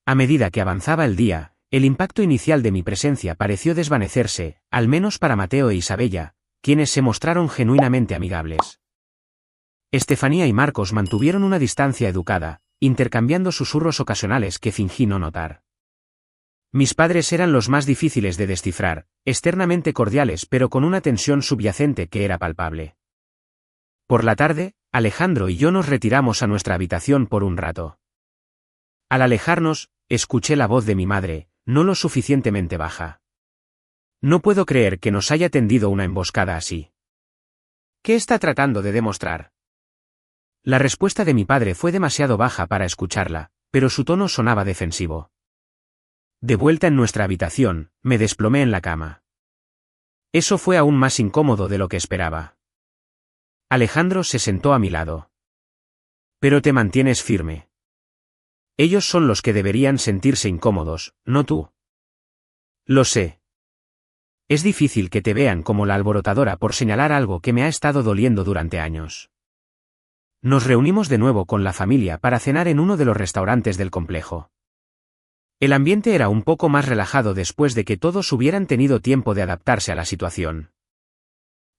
Speaker 1: A medida que avanzaba el día, El impacto inicial de mi presencia pareció desvanecerse, al menos para Mateo e Isabella, quienes se mostraron genuinamente amigables. Estefanía y Marcos mantuvieron una distancia educada, intercambiando susurros ocasionales que fingí no notar. Mis padres eran los más difíciles de descifrar, externamente cordiales pero con una tensión subyacente que era palpable. Por la tarde, Alejandro y yo nos retiramos a nuestra habitación por un rato. Al alejarnos, escuché la voz de mi madre, no lo suficientemente baja. No puedo creer que nos haya tendido una emboscada así. ¿Qué está tratando de demostrar? La respuesta de mi padre fue demasiado baja para escucharla, pero su tono sonaba defensivo. De vuelta en nuestra habitación, me desplomé en la cama. Eso fue aún más incómodo de lo que esperaba. Alejandro se sentó a mi lado. Pero te mantienes firme. Ellos son los que deberían sentirse incómodos, no tú. Lo sé. Es difícil que te vean como la alborotadora por señalar algo que me ha estado doliendo durante años. Nos reunimos de nuevo con la familia para cenar en uno de los restaurantes del complejo. El ambiente era un poco más relajado después de que todos hubieran tenido tiempo de adaptarse a la situación.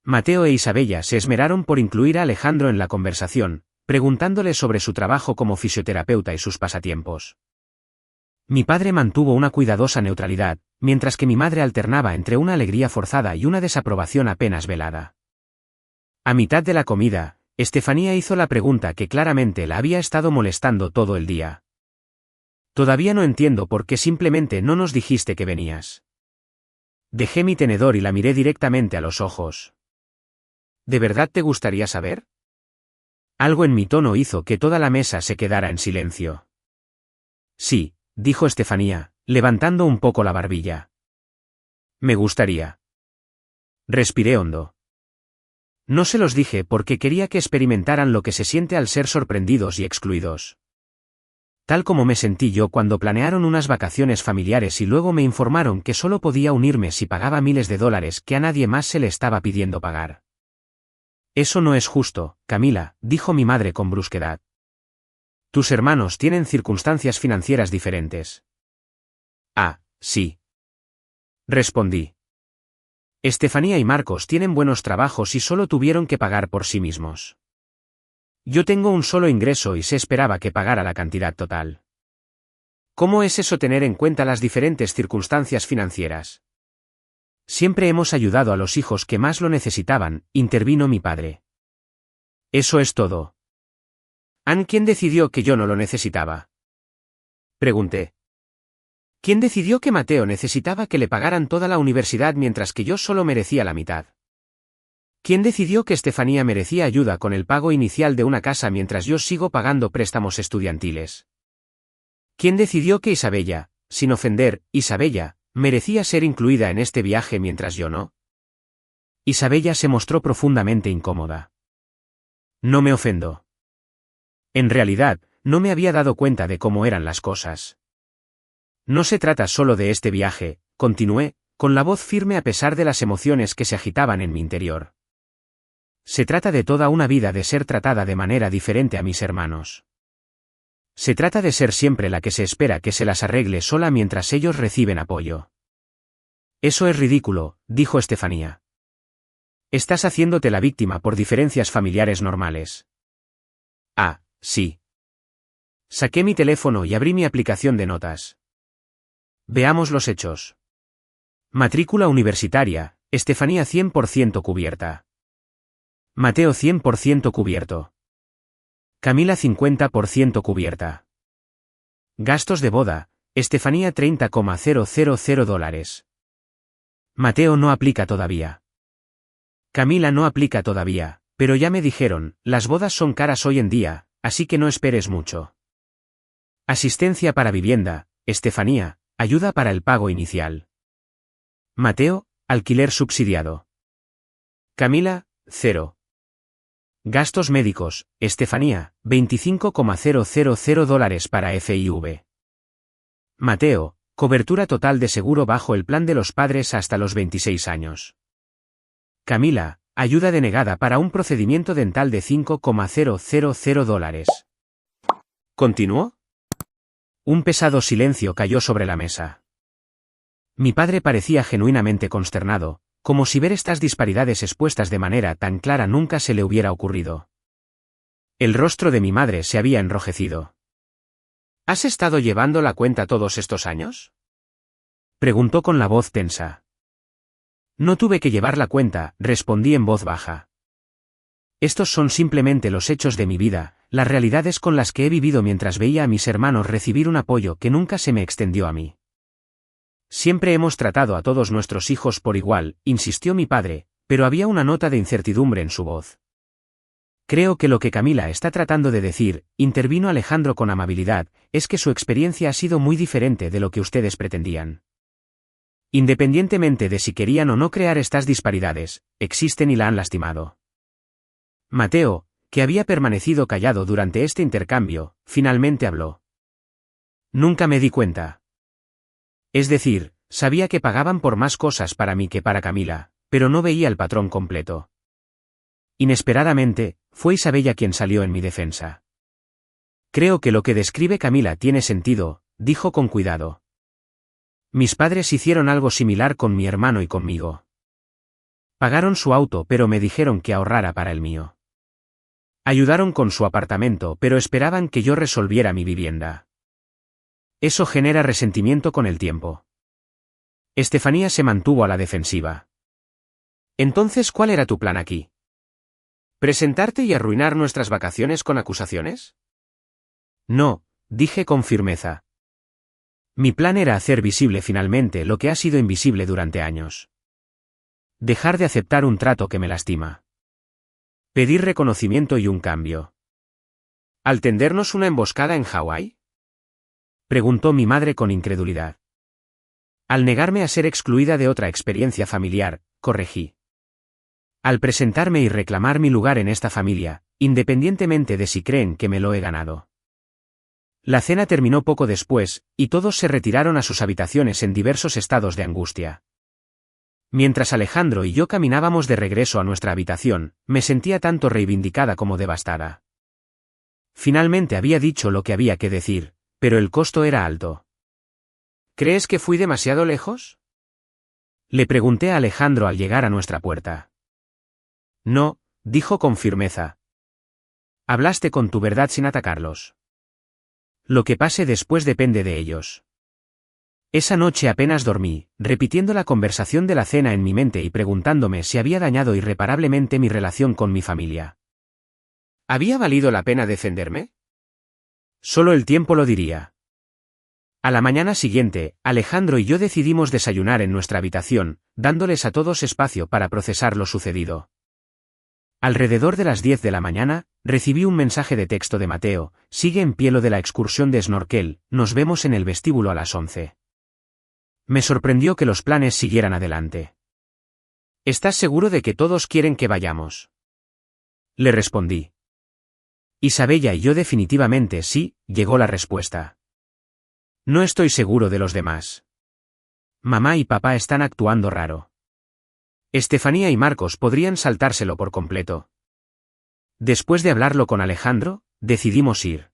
Speaker 1: Mateo e Isabella se esmeraron por incluir a Alejandro en la conversación, preguntándole sobre su trabajo como fisioterapeuta y sus pasatiempos. Mi padre mantuvo una cuidadosa neutralidad, mientras que mi madre alternaba entre una alegría forzada y una desaprobación apenas velada. A mitad de la comida, Estefanía hizo la pregunta que claramente la había estado molestando todo el día. Todavía no entiendo por qué simplemente no nos dijiste que venías. Dejé mi tenedor y la miré directamente a los ojos. ¿De verdad te gustaría saber? Algo en mi tono hizo que toda la mesa se quedara en silencio. Sí, dijo Estefanía, levantando un poco la barbilla. Me gustaría. Respiré hondo. No se los dije porque quería que experimentaran lo que se siente al ser sorprendidos y excluidos. Tal como me sentí yo cuando planearon unas vacaciones familiares y luego me informaron que solo podía unirme si pagaba miles de dólares que a nadie más se le estaba pidiendo pagar. Eso no es justo, Camila, dijo mi madre con brusquedad. Tus hermanos tienen circunstancias financieras diferentes. Ah, sí. Respondí. Estefanía y Marcos tienen buenos trabajos y solo tuvieron que pagar por sí mismos. Yo tengo un solo ingreso y se esperaba que pagara la cantidad total. ¿Cómo es eso tener en cuenta las diferentes circunstancias financieras? Siempre hemos ayudado a los hijos que más lo necesitaban, intervino mi padre. Eso es todo. ¿Quién decidió que yo no lo necesitaba? Pregunté. ¿Quién decidió que Mateo necesitaba que le pagaran toda la universidad mientras que yo solo merecía la mitad? ¿Quién decidió que Estefanía merecía ayuda con el pago inicial de una casa mientras yo sigo pagando préstamos estudiantiles? ¿Quién decidió que Isabella, sin ofender, Isabella, merecía ser incluida en este viaje mientras yo no? Isabella se mostró profundamente incómoda. No me ofendo. En realidad, no me había dado cuenta de cómo eran las cosas. No se trata solo de este viaje, continué, con la voz firme a pesar de las emociones que se agitaban en mi interior. Se trata de toda una vida de ser tratada de manera diferente a mis hermanos. Se trata de ser siempre la que se espera que se las arregle sola mientras ellos reciben apoyo. Eso es ridículo, dijo Estefanía. Estás haciéndote la víctima por diferencias familiares normales. Ah, sí. Saqué mi teléfono y abrí mi aplicación de notas. Veamos los hechos. Matrícula universitaria, Estefanía 100% cubierta. Mateo 100% cubierto. Camila 50% cubierta. Gastos de boda, Estefanía $30,000. Mateo no aplica todavía. Camila no aplica todavía, pero ya me dijeron, las bodas son caras hoy en día, así que no esperes mucho. Asistencia para vivienda, Estefanía, ayuda para el pago inicial. Mateo, alquiler subsidiado. Camila, 0. Gastos médicos, Estefanía, $25,000 para FIV. Mateo, cobertura total de seguro bajo el plan de los padres hasta los 26 años. Camila, ayuda denegada para un procedimiento dental de $5,000. ¿Continuó? Un pesado silencio cayó sobre la mesa. Mi padre parecía genuinamente consternado, como si ver estas disparidades expuestas de manera tan clara nunca se le hubiera ocurrido. El rostro de mi madre se había enrojecido. ¿Has estado llevando la cuenta todos estos años?, preguntó con la voz tensa. No tuve que llevar la cuenta, respondí en voz baja. Estos son simplemente los hechos de mi vida, las realidades con las que he vivido mientras veía a mis hermanos recibir un apoyo que nunca se me extendió a mí. Siempre hemos tratado a todos nuestros hijos por igual, insistió mi padre, pero había una nota de incertidumbre en su voz. Creo que lo que Camila está tratando de decir, intervino Alejandro con amabilidad, es que su experiencia ha sido muy diferente de lo que ustedes pretendían. Independientemente de si querían o no crear estas disparidades, existen y la han lastimado. Mateo, que había permanecido callado durante este intercambio, finalmente habló. Nunca me di cuenta. Es decir, sabía que pagaban por más cosas para mí que para Camila, pero no veía el patrón completo. Inesperadamente, fue Isabella quien salió en mi defensa. Creo que lo que describe Camila tiene sentido, dijo con cuidado. Mis padres hicieron algo similar con mi hermano y conmigo. Pagaron su auto pero me dijeron que ahorrara para el mío. Ayudaron con su apartamento pero esperaban que yo resolviera mi vivienda. Eso genera resentimiento con el tiempo. Estefanía se mantuvo a la defensiva. Entonces, ¿cuál era tu plan aquí? ¿Presentarte y arruinar nuestras vacaciones con acusaciones? No, dije con firmeza. Mi plan era hacer visible finalmente lo que ha sido invisible durante años. Dejar de aceptar un trato que me lastima. Pedir reconocimiento y un cambio. ¿Al tendernos una emboscada en Hawái?, preguntó mi madre con incredulidad. Al negarme a ser excluida de otra experiencia familiar, corregí. Al presentarme y reclamar mi lugar en esta familia, independientemente de si creen que me lo he ganado. La cena terminó poco después, y todos se retiraron a sus habitaciones en diversos estados de angustia. Mientras Alejandro y yo caminábamos de regreso a nuestra habitación, me sentía tanto reivindicada como devastada. Finalmente había dicho lo que había que decir, pero el costo era alto. ¿Crees que fui demasiado lejos?, le pregunté a Alejandro al llegar a nuestra puerta. No, dijo con firmeza. Hablaste con tu verdad sin atacarlos. Lo que pase después depende de ellos. Esa noche apenas dormí, repitiendo la conversación de la cena en mi mente y preguntándome si había dañado irreparablemente mi relación con mi familia. ¿Había valido la pena defenderme? Solo el tiempo lo diría. A la mañana siguiente, Alejandro y yo decidimos desayunar en nuestra habitación, dándoles a todos espacio para procesar lo sucedido. Alrededor de las 10 de la mañana, recibí un mensaje de texto de Mateo: sigue en pie lo de la excursión de snorkel, nos vemos en el vestíbulo a las 11. Me sorprendió que los planes siguieran adelante. ¿Estás seguro de que todos quieren que vayamos?, le respondí. Isabella y yo definitivamente sí, llegó la respuesta. No estoy seguro de los demás. Mamá y papá están actuando raro. Estefanía y Marcos podrían saltárselo por completo. Después de hablarlo con Alejandro, decidimos ir.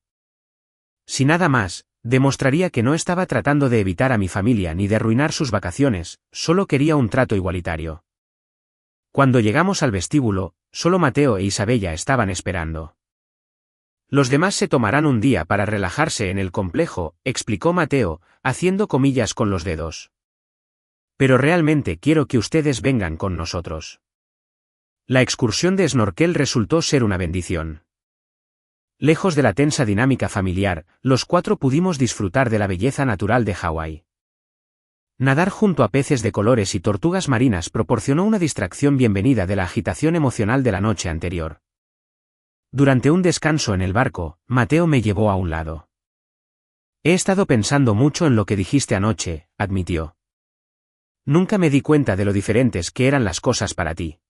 Speaker 1: Si nada más, demostraría que no estaba tratando de evitar a mi familia ni de arruinar sus vacaciones, solo quería un trato igualitario. Cuando llegamos al vestíbulo, solo Mateo e Isabella estaban esperando. Los demás se tomarán un día para relajarse en el complejo, explicó Mateo, haciendo comillas con los dedos. Pero realmente quiero que ustedes vengan con nosotros. La excursión de snorkel resultó ser una bendición. Lejos de la tensa dinámica familiar, los cuatro pudimos disfrutar de la belleza natural de Hawái. Nadar junto a peces de colores y tortugas marinas proporcionó una distracción bienvenida de la agitación emocional de la noche anterior. Durante un descanso en el barco, Mateo me llevó a un lado. He estado pensando mucho en lo que dijiste anoche, admitió. Nunca me di cuenta de lo diferentes que eran las cosas para ti.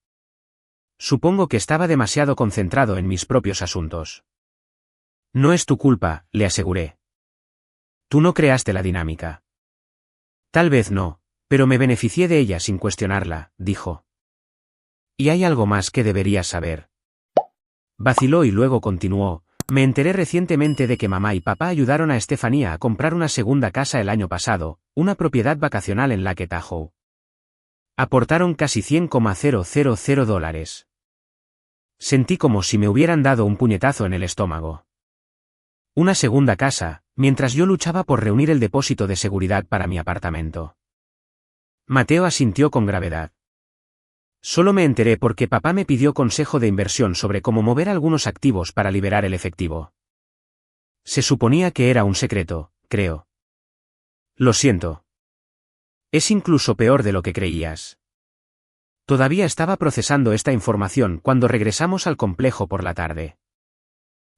Speaker 1: Supongo que estaba demasiado concentrado en mis propios asuntos. No es tu culpa, le aseguré. Tú no creaste la dinámica. Tal vez no, pero me beneficié de ella sin cuestionarla, dijo. Y hay algo más que deberías saber. Vaciló y luego continuó: Me enteré recientemente de que mamá y papá ayudaron a Estefanía a comprar una segunda casa el año pasado, una propiedad vacacional en Lake Tahoe. Aportaron casi $100,000. Sentí como si me hubieran dado un puñetazo en el estómago. Una segunda casa, mientras yo luchaba por reunir el depósito de seguridad para mi apartamento. Mateo asintió con gravedad. Solo me enteré porque papá me pidió consejo de inversión sobre cómo mover algunos activos para liberar el efectivo. Se suponía que era un secreto, creo. Lo siento. Es incluso peor de lo que creías. Todavía estaba procesando esta información cuando regresamos al complejo por la tarde.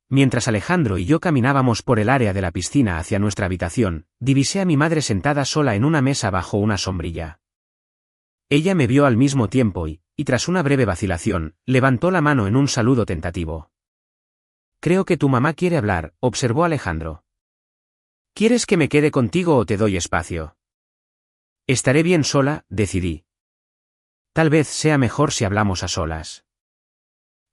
Speaker 1: Mientras Alejandro y yo caminábamos por el área de la piscina hacia nuestra habitación, divisé a mi madre sentada sola en una mesa bajo una sombrilla. Ella me vio al mismo tiempo y, tras una breve vacilación, levantó la mano en un saludo tentativo. Creo que tu mamá quiere hablar, observó Alejandro. ¿Quieres que me quede contigo o te doy espacio? Estaré bien sola, decidí. Tal vez sea mejor si hablamos a solas.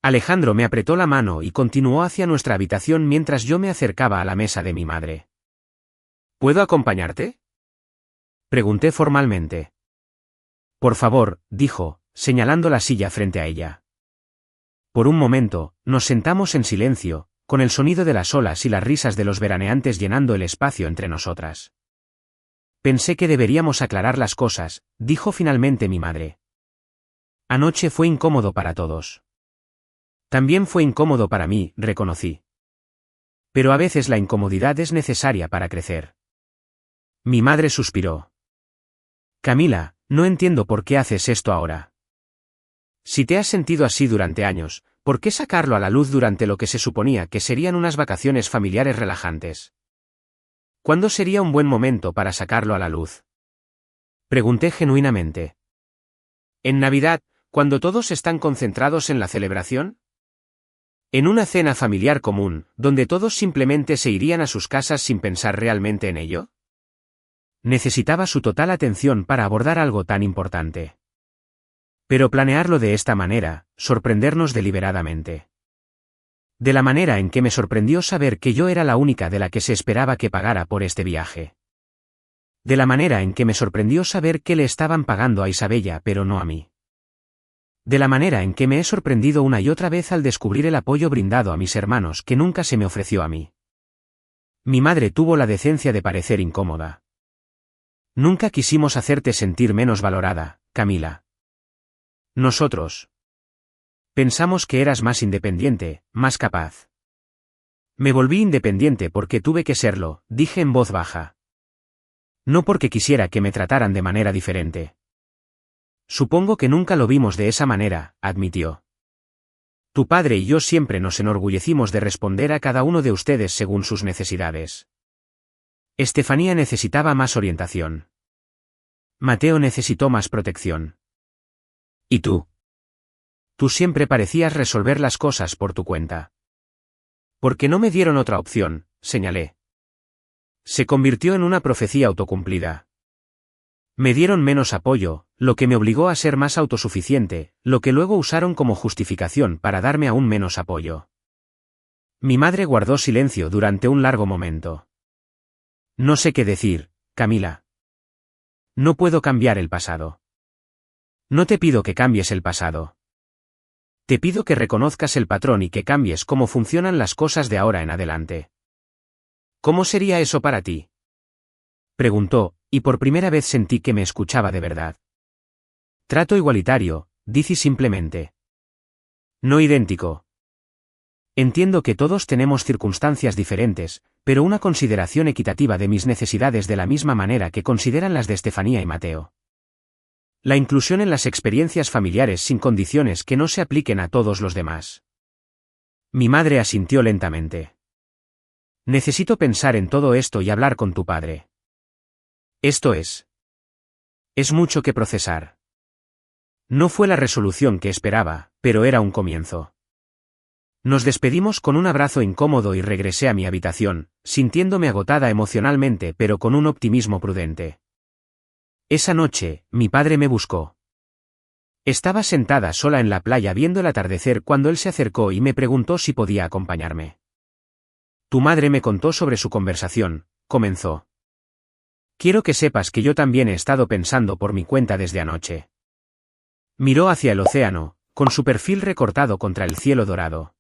Speaker 1: Alejandro me apretó la mano y continuó hacia nuestra habitación mientras yo me acercaba a la mesa de mi madre. ¿Puedo acompañarte? Pregunté formalmente. Por favor, dijo, señalando la silla frente a ella. Por un momento, nos sentamos en silencio, con el sonido de las olas y las risas de los veraneantes llenando el espacio entre nosotras. Pensé que deberíamos aclarar las cosas, dijo finalmente mi madre. Anoche fue incómodo para todos. También fue incómodo para mí, reconocí. Pero a veces la incomodidad es necesaria para crecer. Mi madre suspiró. Camila, no entiendo por qué haces esto ahora. Si te has sentido así durante años, ¿por qué sacarlo a la luz durante lo que se suponía que serían unas vacaciones familiares relajantes? ¿Cuándo sería un buen momento para sacarlo a la luz? Pregunté genuinamente. ¿En Navidad, cuando todos están concentrados en la celebración? ¿En una cena familiar común, donde todos simplemente se irían a sus casas sin pensar realmente en ello? Necesitaba su total atención para abordar algo tan importante. Pero planearlo de esta manera, sorprendernos deliberadamente. De la manera en que me sorprendió saber que yo era la única de la que se esperaba que pagara por este viaje. De la manera en que me sorprendió saber que le estaban pagando a Isabella pero no a mí. De la manera en que me he sorprendido una y otra vez al descubrir el apoyo brindado a mis hermanos que nunca se me ofreció a mí. Mi madre tuvo la decencia de parecer incómoda. Nunca quisimos hacerte sentir menos valorada, Camila. Nosotros. Pensamos que eras más independiente, más capaz. Me volví independiente porque tuve que serlo, dije en voz baja. No porque quisiera que me trataran de manera diferente. Supongo que nunca lo vimos de esa manera, admitió. Tu padre y yo siempre nos enorgullecimos de responder a cada uno de ustedes según sus necesidades. Estefanía necesitaba más orientación. Mateo necesitó más protección. ¿Y tú? Tú siempre parecías resolver las cosas por tu cuenta. Porque no me dieron otra opción, señalé. Se convirtió en una profecía autocumplida. Me dieron menos apoyo, lo que me obligó a ser más autosuficiente, lo que luego usaron como justificación para darme aún menos apoyo. Mi madre guardó silencio durante un largo momento. No sé qué decir, Camila. No puedo cambiar el pasado. No te pido que cambies el pasado. Te pido que reconozcas el patrón y que cambies cómo funcionan las cosas de ahora en adelante. ¿Cómo sería eso para ti? Preguntó, y por primera vez sentí que me escuchaba de verdad. Trato igualitario, dije simplemente. No idéntico. Entiendo que todos tenemos circunstancias diferentes, pero una consideración equitativa de mis necesidades de la misma manera que consideran las de Estefanía y Mateo. La inclusión en las experiencias familiares sin condiciones que no se apliquen a todos los demás. Mi madre asintió lentamente. Necesito pensar en todo esto y hablar con tu padre. Esto es. Es mucho que procesar. No fue la resolución que esperaba, pero era un comienzo. Nos despedimos con un abrazo incómodo y regresé a mi habitación, sintiéndome agotada emocionalmente pero con un optimismo prudente. Esa noche, mi padre me buscó. Estaba sentada sola en la playa viendo el atardecer cuando él se acercó y me preguntó si podía acompañarme. Tu madre me contó sobre su conversación, comenzó. Quiero que sepas que yo también he estado pensando por mi cuenta desde anoche. Miró hacia el océano, con su perfil recortado contra el cielo dorado.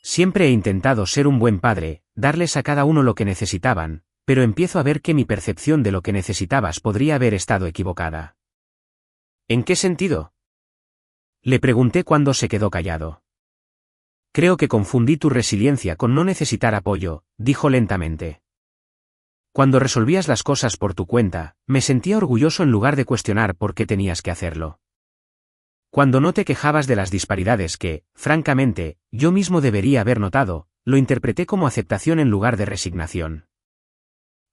Speaker 1: Siempre he intentado ser un buen padre, darles a cada uno lo que necesitaban, pero empiezo a ver que mi percepción de lo que necesitabas podría haber estado equivocada. ¿En qué sentido? Le pregunté cuando se quedó callado. Creo que confundí tu resiliencia con no necesitar apoyo, dijo lentamente. Cuando resolvías las cosas por tu cuenta, me sentía orgulloso en lugar de cuestionar por qué tenías que hacerlo. Cuando no te quejabas de las disparidades que, francamente, yo mismo debería haber notado, lo interpreté como aceptación en lugar de resignación.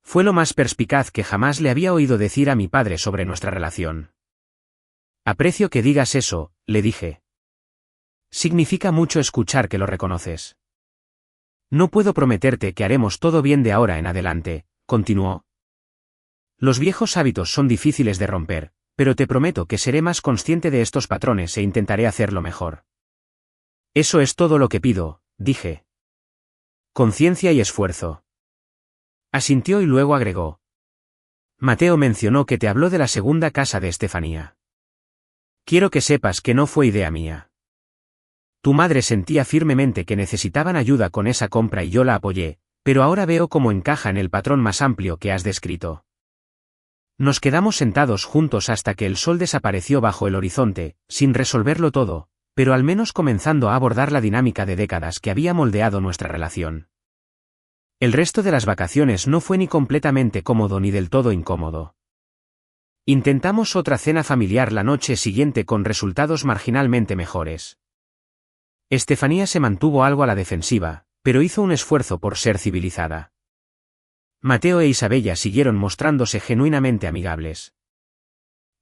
Speaker 1: Fue lo más perspicaz que jamás le había oído decir a mi padre sobre nuestra relación. Aprecio que digas eso, le dije. Significa mucho escuchar que lo reconoces. No puedo prometerte que haremos todo bien de ahora en adelante, continuó. Los viejos hábitos son difíciles de romper, pero te prometo que seré más consciente de estos patrones e intentaré hacerlo mejor. Eso es todo lo que pido, dije. Conciencia y esfuerzo. Asintió y luego agregó. Mateo mencionó que te habló de la segunda casa de Estefanía. Quiero que sepas que no fue idea mía. Tu madre sentía firmemente que necesitaban ayuda con esa compra y yo la apoyé, pero ahora veo cómo encaja en el patrón más amplio que has descrito. Nos quedamos sentados juntos hasta que el sol desapareció bajo el horizonte, sin resolverlo todo, pero al menos comenzando a abordar la dinámica de décadas que había moldeado nuestra relación. El resto de las vacaciones no fue ni completamente cómodo ni del todo incómodo. Intentamos otra cena familiar la noche siguiente con resultados marginalmente mejores. Estefanía se mantuvo algo a la defensiva, pero hizo un esfuerzo por ser civilizada. Mateo e Isabella siguieron mostrándose genuinamente amigables.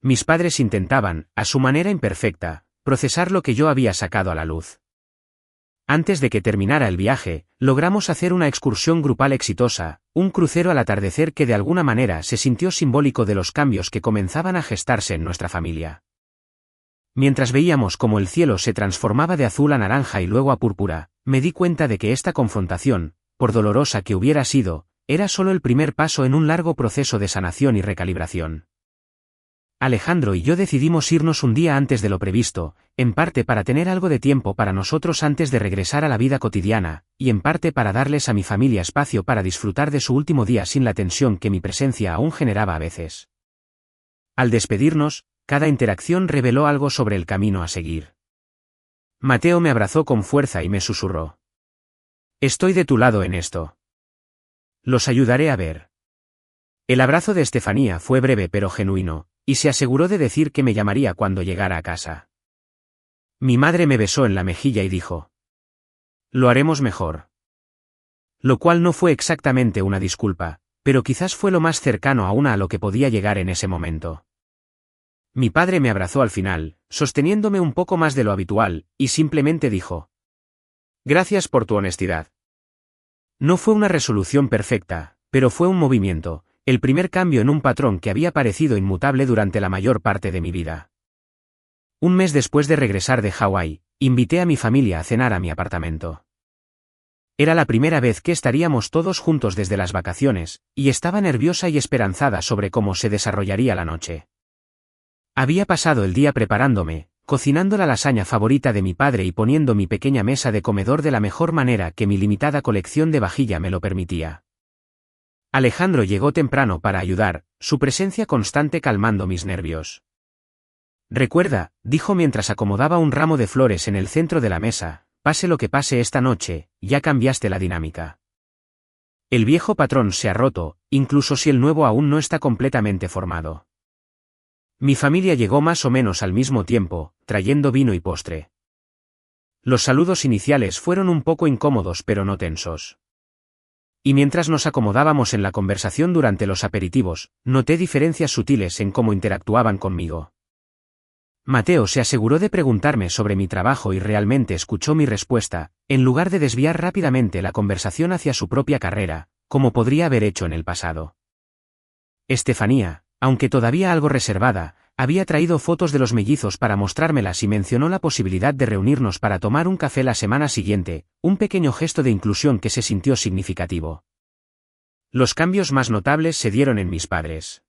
Speaker 1: Mis padres intentaban, a su manera imperfecta, procesar lo que yo había sacado a la luz. Antes de que terminara el viaje, logramos hacer una excursión grupal exitosa, un crucero al atardecer que de alguna manera se sintió simbólico de los cambios que comenzaban a gestarse en nuestra familia. Mientras veíamos cómo el cielo se transformaba de azul a naranja y luego a púrpura, me di cuenta de que esta confrontación, por dolorosa que hubiera sido, era solo el primer paso en un largo proceso de sanación y recalibración. Alejandro y yo decidimos irnos un día antes de lo previsto, en parte para tener algo de tiempo para nosotros antes de regresar a la vida cotidiana, y en parte para darles a mi familia espacio para disfrutar de su último día sin la tensión que mi presencia aún generaba a veces. Al despedirnos, cada interacción reveló algo sobre el camino a seguir. Mateo me abrazó con fuerza y me susurró. Estoy de tu lado en esto. Los ayudaré a ver. El abrazo de Estefanía fue breve pero genuino, y se aseguró de decir que me llamaría cuando llegara a casa. Mi madre me besó en la mejilla y dijo. Lo haremos mejor. Lo cual no fue exactamente una disculpa, pero quizás fue lo más cercano aún a lo que podía llegar en ese momento. Mi padre me abrazó al final, sosteniéndome un poco más de lo habitual, y simplemente dijo. Gracias por tu honestidad. No fue una resolución perfecta, pero fue un movimiento, el primer cambio en un patrón que había parecido inmutable durante la mayor parte de mi vida. Un mes después de regresar de Hawái, invité a mi familia a cenar a mi apartamento. Era la primera vez que estaríamos todos juntos desde las vacaciones, y estaba nerviosa y esperanzada sobre cómo se desarrollaría la noche. Había pasado el día preparándome, cocinando la lasaña favorita de mi padre y poniendo mi pequeña mesa de comedor de la mejor manera que mi limitada colección de vajilla me lo permitía. Alejandro llegó temprano para ayudar, su presencia constante calmando mis nervios. Recuerda, dijo mientras acomodaba un ramo de flores en el centro de la mesa, pase lo que pase esta noche, ya cambiaste la dinámica. El viejo patrón se ha roto, incluso si el nuevo aún no está completamente formado. Mi familia llegó más o menos al mismo tiempo, trayendo vino y postre. Los saludos iniciales fueron un poco incómodos pero no tensos. Y mientras nos acomodábamos en la conversación durante los aperitivos, noté diferencias sutiles en cómo interactuaban conmigo. Mateo se aseguró de preguntarme sobre mi trabajo y realmente escuchó mi respuesta, en lugar de desviar rápidamente la conversación hacia su propia carrera, como podría haber hecho en el pasado. Estefanía, aunque todavía algo reservada, había traído fotos de los mellizos para mostrármelas y mencionó la posibilidad de reunirnos para tomar un café la semana siguiente, un pequeño gesto de inclusión que se sintió significativo. Los cambios más notables se dieron en mis padres.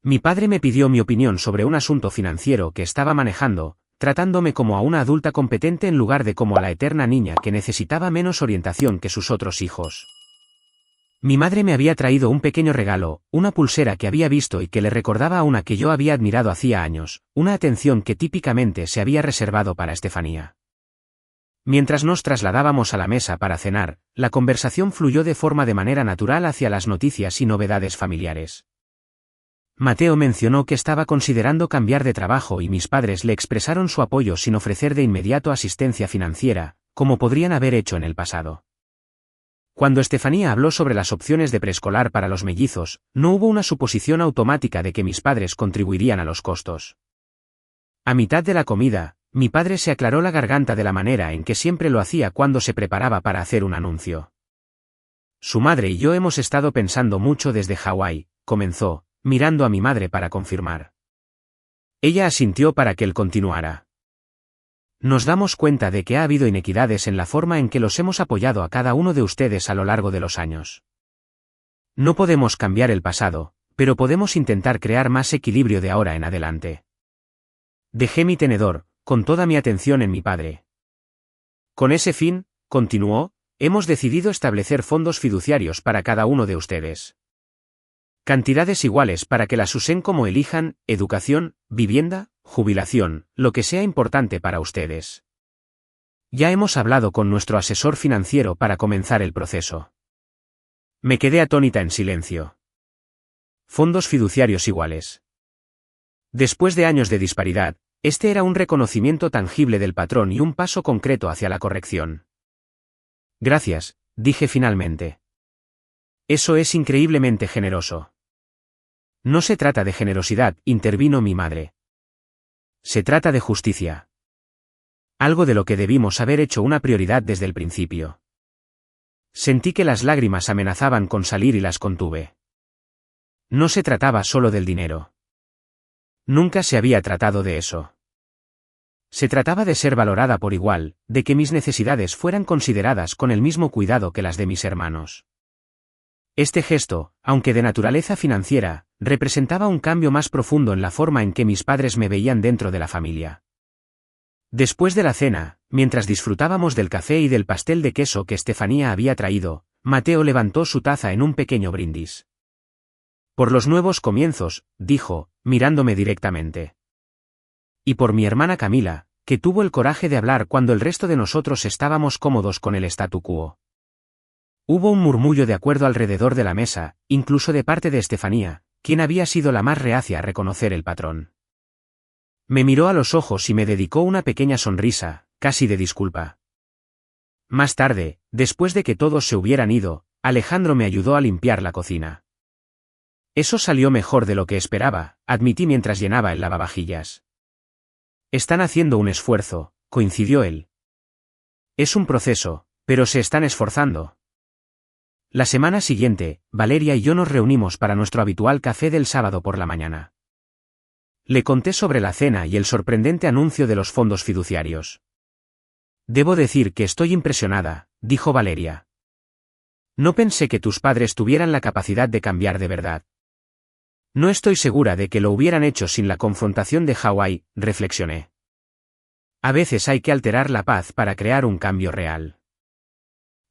Speaker 1: Mi padre me pidió mi opinión sobre un asunto financiero que estaba manejando, tratándome como a una adulta competente en lugar de como a la eterna niña que necesitaba menos orientación que sus otros hijos. Mi madre me había traído un pequeño regalo, una pulsera que había visto y que le recordaba a una que yo había admirado hacía años, una atención que típicamente se había reservado para Estefanía. Mientras nos trasladábamos a la mesa para cenar, la conversación fluyó de manera natural hacia las noticias y novedades familiares. Mateo mencionó que estaba considerando cambiar de trabajo y mis padres le expresaron su apoyo sin ofrecer de inmediato asistencia financiera, como podrían haber hecho en el pasado. Cuando Estefanía habló sobre las opciones de preescolar para los mellizos, no hubo una suposición automática de que mis padres contribuirían a los costos. A mitad de la comida, mi padre se aclaró la garganta de la manera en que siempre lo hacía cuando se preparaba para hacer un anuncio. Su madre y yo hemos estado pensando mucho desde Hawái, comenzó, mirando a mi madre para confirmar. Ella asintió para que él continuara. Nos damos cuenta de que ha habido inequidades en la forma en que los hemos apoyado a cada uno de ustedes a lo largo de los años. No podemos cambiar el pasado, pero podemos intentar crear más equilibrio de ahora en adelante. Dejé mi tenedor, con toda mi atención en mi padre. Con ese fin, continuó, hemos decidido establecer fondos fiduciarios para cada uno de ustedes. Cantidades iguales para que las usen como elijan, educación, vivienda, jubilación, lo que sea importante para ustedes. Ya hemos hablado con nuestro asesor financiero para comenzar el proceso. Me quedé atónita en silencio. Fondos fiduciarios iguales. Después de años de disparidad, este era un reconocimiento tangible del patrón y un paso concreto hacia la corrección. Gracias, dije finalmente. Eso es increíblemente generoso. No se trata de generosidad, intervino mi madre. Se trata de justicia. Algo de lo que debimos haber hecho una prioridad desde el principio. Sentí que las lágrimas amenazaban con salir y las contuve. No se trataba solo del dinero. Nunca se había tratado de eso. Se trataba de ser valorada por igual, de que mis necesidades fueran consideradas con el mismo cuidado que las de mis hermanos. Este gesto, aunque de naturaleza financiera, representaba un cambio más profundo en la forma en que mis padres me veían dentro de la familia. Después de la cena, mientras disfrutábamos del café y del pastel de queso que Estefanía había traído, Mateo levantó su taza en un pequeño brindis. Por los nuevos comienzos, dijo, mirándome directamente. Y por mi hermana Camila, que tuvo el coraje de hablar cuando el resto de nosotros estábamos cómodos con el statu quo. Hubo un murmullo de acuerdo alrededor de la mesa, incluso de parte de Estefanía, quien había sido la más reacia a reconocer el patrón. Me miró a los ojos y me dedicó una pequeña sonrisa, casi de disculpa. Más tarde, después de que todos se hubieran ido, Alejandro me ayudó a limpiar la cocina. Eso salió mejor de lo que esperaba, admití mientras llenaba el lavavajillas. Están haciendo un esfuerzo, coincidió él. Es un proceso, pero se están esforzando. La semana siguiente, Valeria y yo nos reunimos para nuestro habitual café del sábado por la mañana. Le conté sobre la cena y el sorprendente anuncio de los fondos fiduciarios. Debo decir que estoy impresionada, dijo Valeria. No pensé que tus padres tuvieran la capacidad de cambiar de verdad. No estoy segura de que lo hubieran hecho sin la confrontación de Hawái, reflexioné. A veces hay que alterar la paz para crear un cambio real.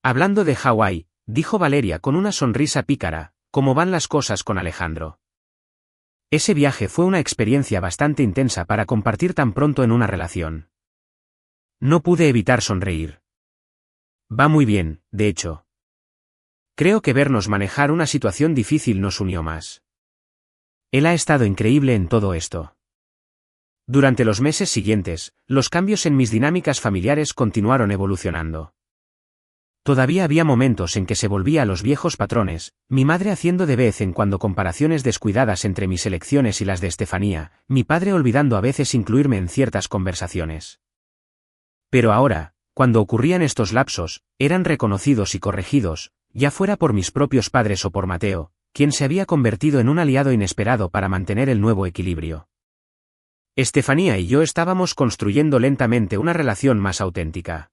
Speaker 1: Hablando de Hawái, dijo Valeria con una sonrisa pícara, ¿cómo van las cosas con Alejandro? Ese viaje fue una experiencia bastante intensa para compartir tan pronto en una relación. No pude evitar sonreír. Va muy bien, de hecho. Creo que vernos manejar una situación difícil nos unió más. Él ha estado increíble en todo esto. Durante los meses siguientes, los cambios en mis dinámicas familiares continuaron evolucionando. Todavía había momentos en que se volvía a los viejos patrones, mi madre haciendo de vez en cuando comparaciones descuidadas entre mis elecciones y las de Estefanía, mi padre olvidando a veces incluirme en ciertas conversaciones. Pero ahora, cuando ocurrían estos lapsos, eran reconocidos y corregidos, ya fuera por mis propios padres o por Mateo, quien se había convertido en un aliado inesperado para mantener el nuevo equilibrio. Estefanía y yo estábamos construyendo lentamente una relación más auténtica.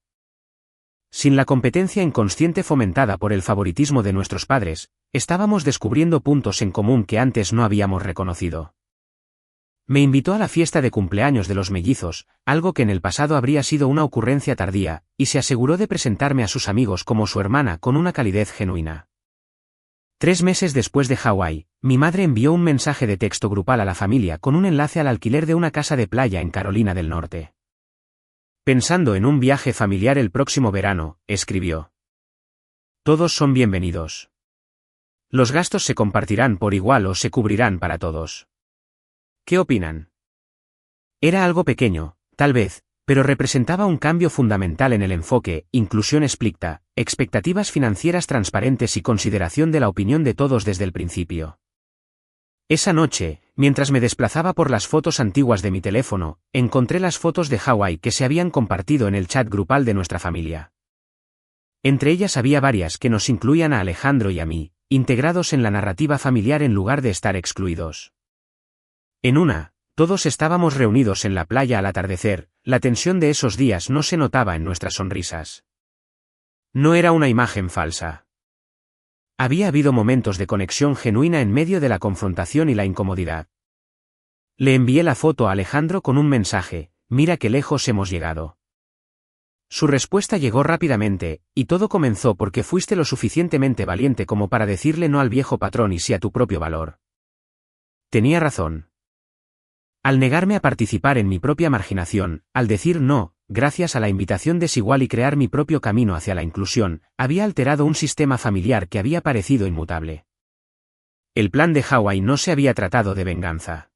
Speaker 1: Sin la competencia inconsciente fomentada por el favoritismo de nuestros padres, estábamos descubriendo puntos en común que antes no habíamos reconocido. Me invitó a la fiesta de cumpleaños de los mellizos, algo que en el pasado habría sido una ocurrencia tardía, y se aseguró de presentarme a sus amigos como su hermana con una calidez genuina. 3 meses después de Hawái, mi madre envió un mensaje de texto grupal a la familia con un enlace al alquiler de una casa de playa en Carolina del Norte. Pensando en un viaje familiar el próximo verano, escribió. Todos son bienvenidos. Los gastos se compartirán por igual o se cubrirán para todos. ¿Qué opinan? Era algo pequeño, tal vez, pero representaba un cambio fundamental en el enfoque, inclusión explícita, expectativas financieras transparentes y consideración de la opinión de todos desde el principio. Esa noche, mientras me desplazaba por las fotos antiguas de mi teléfono, encontré las fotos de Hawái que se habían compartido en el chat grupal de nuestra familia. Entre ellas había varias que nos incluían a Alejandro y a mí, integrados en la narrativa familiar en lugar de estar excluidos. En una, todos estábamos reunidos en la playa al atardecer, la tensión de esos días no se notaba en nuestras sonrisas. No era una imagen falsa. Había habido momentos de conexión genuina en medio de la confrontación y la incomodidad. Le envié la foto a Alejandro con un mensaje, mira qué lejos hemos llegado. Su respuesta llegó rápidamente, y todo comenzó porque fuiste lo suficientemente valiente como para decirle no al viejo patrón y sí a tu propio valor. Tenía razón. Al negarme a participar en mi propia marginación, al decir no, gracias a la invitación desigual y crear mi propio camino hacia la inclusión, había alterado un sistema familiar que había parecido inmutable. El plan de Hawái no se había tratado de venganza.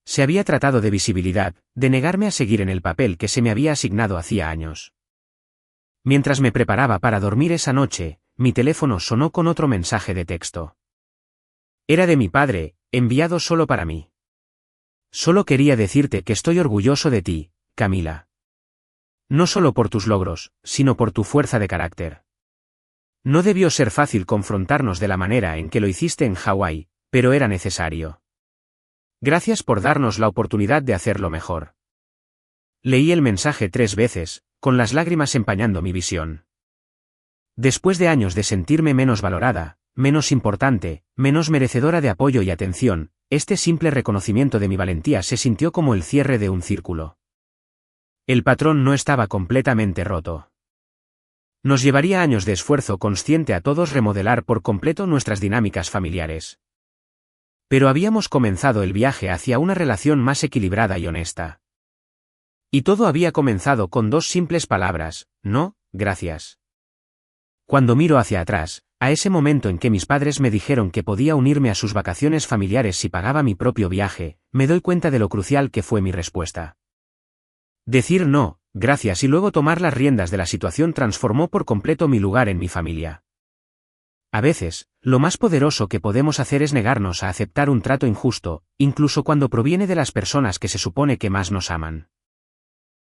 Speaker 1: Se había tratado de visibilidad, de negarme a seguir en el papel que se me había asignado hacía años. Mientras me preparaba para dormir esa noche, mi teléfono sonó con otro mensaje de texto. Era de mi padre, enviado solo para mí. Solo quería decirte que estoy orgulloso de ti, Camila. No solo por tus logros, sino por tu fuerza de carácter. No debió ser fácil confrontarnos de la manera en que lo hiciste en Hawái, pero era necesario. Gracias por darnos la oportunidad de hacerlo mejor. Leí el mensaje 3 veces, con las lágrimas empañando mi visión. Después de años de sentirme menos valorada, menos importante, menos merecedora de apoyo y atención, este simple reconocimiento de mi valentía se sintió como el cierre de un círculo. El patrón no estaba completamente roto. Nos llevaría años de esfuerzo consciente a todos remodelar por completo nuestras dinámicas familiares. Pero habíamos comenzado el viaje hacia una relación más equilibrada y honesta. Y todo había comenzado con 2 simples palabras, no, gracias. Cuando miro hacia atrás, a ese momento en que mis padres me dijeron que podía unirme a sus vacaciones familiares si pagaba mi propio viaje, me doy cuenta de lo crucial que fue mi respuesta. Decir no, gracias y luego tomar las riendas de la situación transformó por completo mi lugar en mi familia. A veces, lo más poderoso que podemos hacer es negarnos a aceptar un trato injusto, incluso cuando proviene de las personas que se supone que más nos aman.